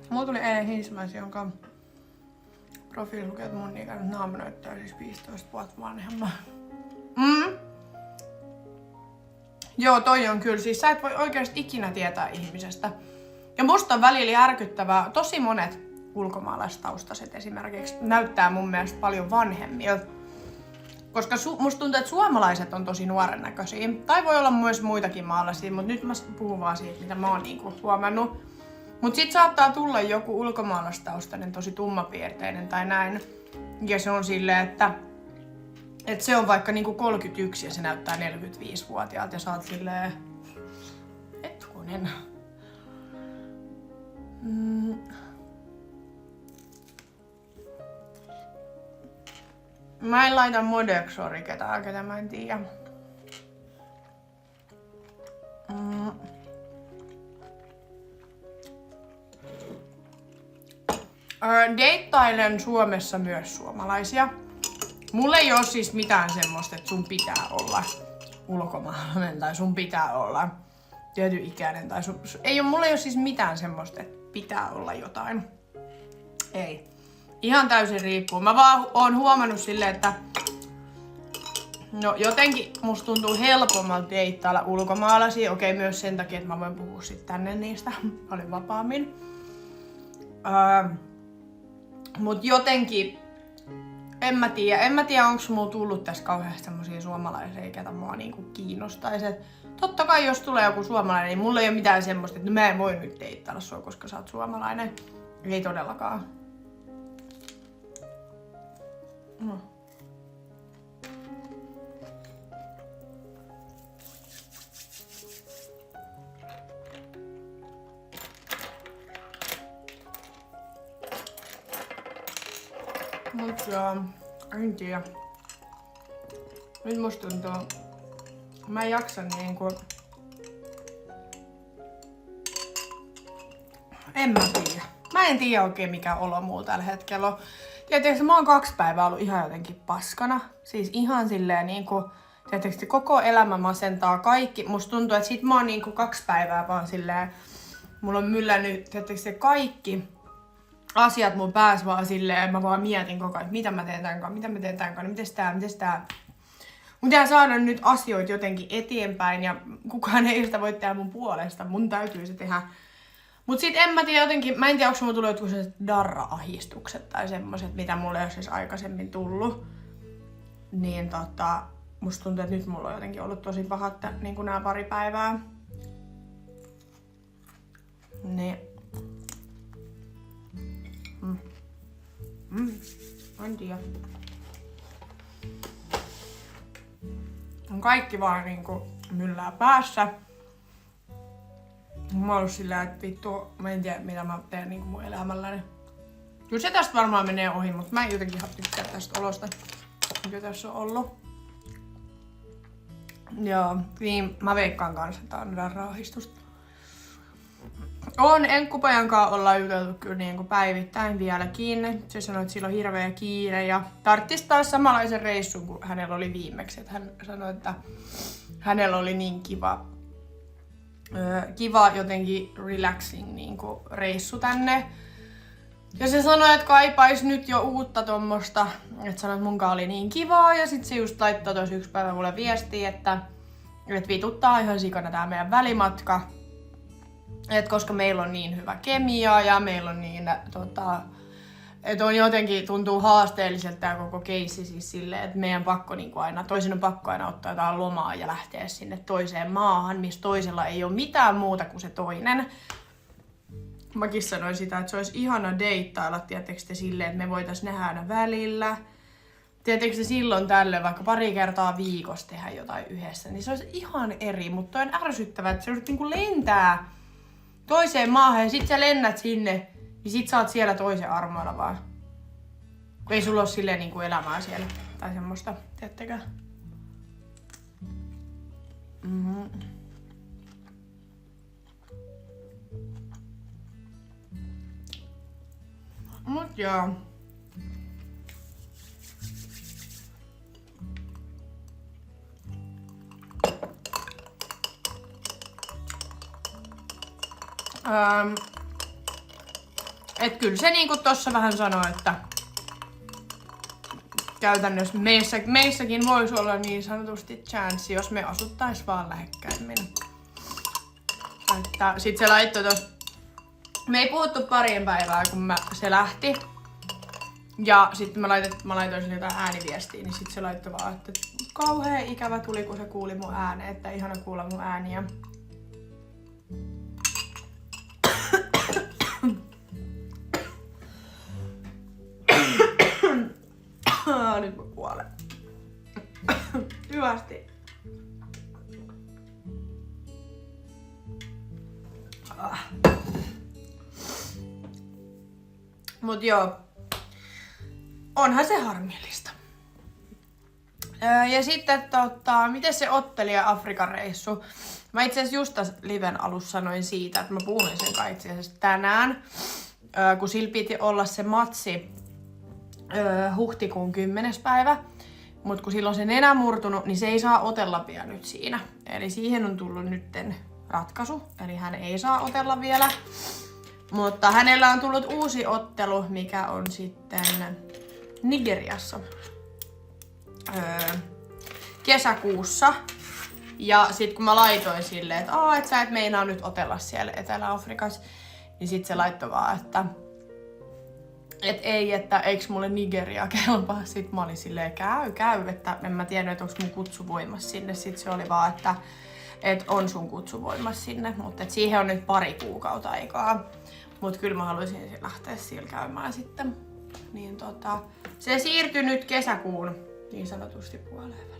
Mulla tuli eilen Hiismäis, jonka profiili lukee, että mun ikäinen naama näyttää siis 15 vuotta vanhemman. Joo, toi on kyllä. Siis sä et voi oikeasti ikinä tietää ihmisestä. Ja musta on välillä järkyttävää. Tosi monet ulkomaalaistaustaiset esimerkiksi näyttää mun mielestä paljon vanhemmilta. Koska musta tuntuu, että suomalaiset on tosi nuoren näköisiä. Tai voi olla myös muitakin maalaisia, mutta nyt mä puhun vaan siitä, mitä mä oon niinku huomannut. Mut sit saattaa tulla joku ulkomaalaistaustainen tosi tummapiirteinen tai näin. Ja se on silleen, että se on vaikka niinku 31 ja se näyttää 45-vuotiaalta ja sä oot silleen... Etkunen. Mä en laita Modexori ketään, ketä mä en tiedä. Deittailen Suomessa myös suomalaisia. Mulla ei oo siis mitään semmoista, että sun pitää olla ulkomaalainen tai sun pitää olla tietyn ikäinen tai mulla ei oo siis mitään semmoista, että pitää olla jotain. Ei. Ihan täysin riippuu. Mä vaan oon huomannut silleen, että no jotenkin musta tuntuu helpommalta deittailla ulkomaalaisia. Okei, myös sen takia, että mä voin puhua sit tänne niistä paljon vapaammin. Mut jotenkin, en mä tiedä onko mulla tullut tässä kauheasti semmosia suomalaisia, ketä mua niinku kiinnostais. Et totta kai jos tulee joku suomalainen, niin mulla ei oo mitään semmoista, että mä en voi nyt deittailla sua, koska sä oot suomalainen. Ei todellakaan. No. Mut joo, en tiedä. Nyt musta tuntuu, mä en jaksa niinku... En mä tiedä. Mä en tiedä oikein mikä olo mulla tällä hetkellä on. Tietysti mä oon 2 päivää ollut ihan jotenkin paskana. Siis ihan silleen niinku... Tietysti koko elämä masentaa kaikki. Musta tuntuu, että sit mä oon niinku 2 päivää vaan silleen... Mulla on myllännyt tietysti kaikki asiat mun päässä vaan silleen. Mä vaan mietin koko ajan, mitä mä teen tän kanssa, mites tää. Mun pitää saada nyt asioita jotenkin eteenpäin ja kukaan ei sitä voi tehdä mun puolesta. Mun täytyy se tehdä. Mut sit en mä tiedä jotenkin, mä en tiedä onko mulla tullut jotkut sellaiset darra-ahdistukset tai semmoset, mitä mulle ei ole siis aikaisemmin tullut. Niin musta tuntuu, että nyt mulla on jotenkin ollut tosi pahat niinku nää 2 päivää. Niin. En tiedä. Kaikki vaan niinku myllää päässä. Mä oon ollut sillä, että vittu, mä en tiedä mitä mä teen niinku mun elämälläni. Kyllä se tästä varmaan menee ohi, mutta mä en jotenkin tykkää tästä olosta, mikä tässä on ollut. Joo, niin mä veikkaan kanssa, että tää on darra-ahdistusta. Enkkupojan kanssa ollaan juteltu kyllä niinku päivittäin vieläkin. Se sanoi, että sillä on hirveä kiire ja tarttis taas samanlaisen reissun kuin hänellä oli viimeksi. Että hän sanoi, että hänellä oli niin kiva jotenkin relaxing niinku reissu tänne. Ja se sanoi, että kaipais nyt jo uutta tommosta. Että sanoi, että munkaan oli niin kivaa ja sit se just laittoi tossa 1 päivä mulle viestiä, että vituttaa ihan sikana tää meidän välimatka. Et koska meillä on niin hyvä kemia ja meillä on niin että on jotenkin tuntuu haasteelliselta tää koko keissi siis silleen, että meidän pakko niinku aina, toisen on pakko aina ottaa jotain lomaa ja lähteä sinne toiseen maahan, missä toisella ei ole mitään muuta kuin se toinen. Mäkin sanoin sitä, että se olisi ihana deittailla, tietysti silleen, että me voitais nähdä aina välillä. Tietysti silloin tällöin vaikka 2 kertaa viikossa tehdä jotain yhdessä, niin se olisi ihan eri, mutta on ärsyttävää, että se olisi niinku lentää toiseen maahan ja sit sä lennät sinne, niin sit sä oot siellä toisen armoilla vaan. Kun ei sulla oo silleen niinku elämää siellä tai semmoista, tiedättekö? Mut joo. Et kyllä se niinku tossa vähän sanoi, että käytännössä meissäkin voisi olla niin sanotusti chanssi, jos me asuttais vaan lähekkäimmin. Että sit se laittoi tos... Me ei puhuttu parien päivää, kun se lähti. Ja sitten mä laitoin sille jotain ääniviestiä, niin sit se laittoi vaan, että kauhea ikävä tuli, kun se kuuli mun ääneen, että ihana kuulla mun ääniä. Nyt mä kuolen. Hyvästi. Mut joo. Onhan se harmillista. Ja sitten miten se ottelija Afrikan reissu? Mä itse asiassa just tässä liven alussa sanoin siitä, että mä puhuin sen kai itse asiassa tänään. Kun sillä piti olla se matsi huhtikuun 10. päivä. Mut kun silloin se nenä murtunut, niin se ei saa otella vielä nyt siinä. Eli siihen on tullut nytten ratkaisu. Eli hän ei saa otella vielä. Mutta hänellä on tullut uusi ottelu, mikä on sitten Nigeriassa kesäkuussa. Ja sit kun mä laitoin silleen, että et sä et meinaa nyt otella siellä Etelä-Afrikassa, niin sit se laittoi vaan, että ei, että eiks mulle Nigeria kelpaa. Sit mä olin silleen, käy, että en mä tiennyt, että onks mun kutsuvoimas sinne. Sit se oli vaan, että on sun kutsuvoimas sinne, mutta siihen on nyt 2 kuukautta aikaa. Mut kyllä mä haluaisin lähteä siellä käymään sitten. Niin se siirtyi nyt kesäkuun niin sanotusti puoleen väliin.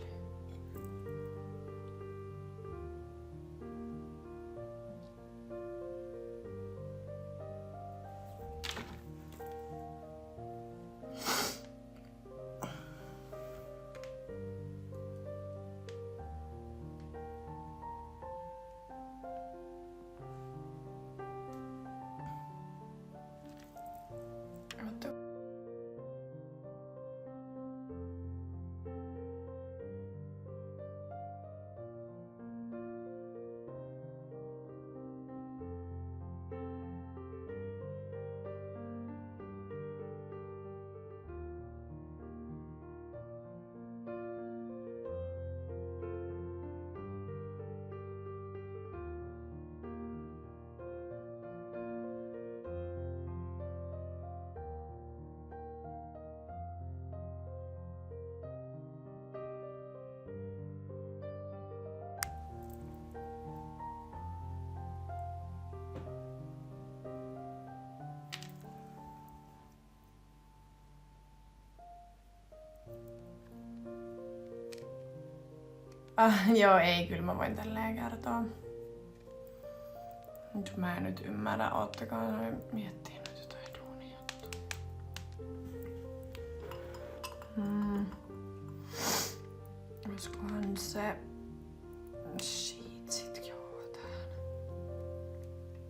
Joo, ei, kyllä mä voin tälleen kertoa. Nyt mä en nyt ymmärrä, oottakaa noin miettii nyt jotain duunijuttua. Olisikohan se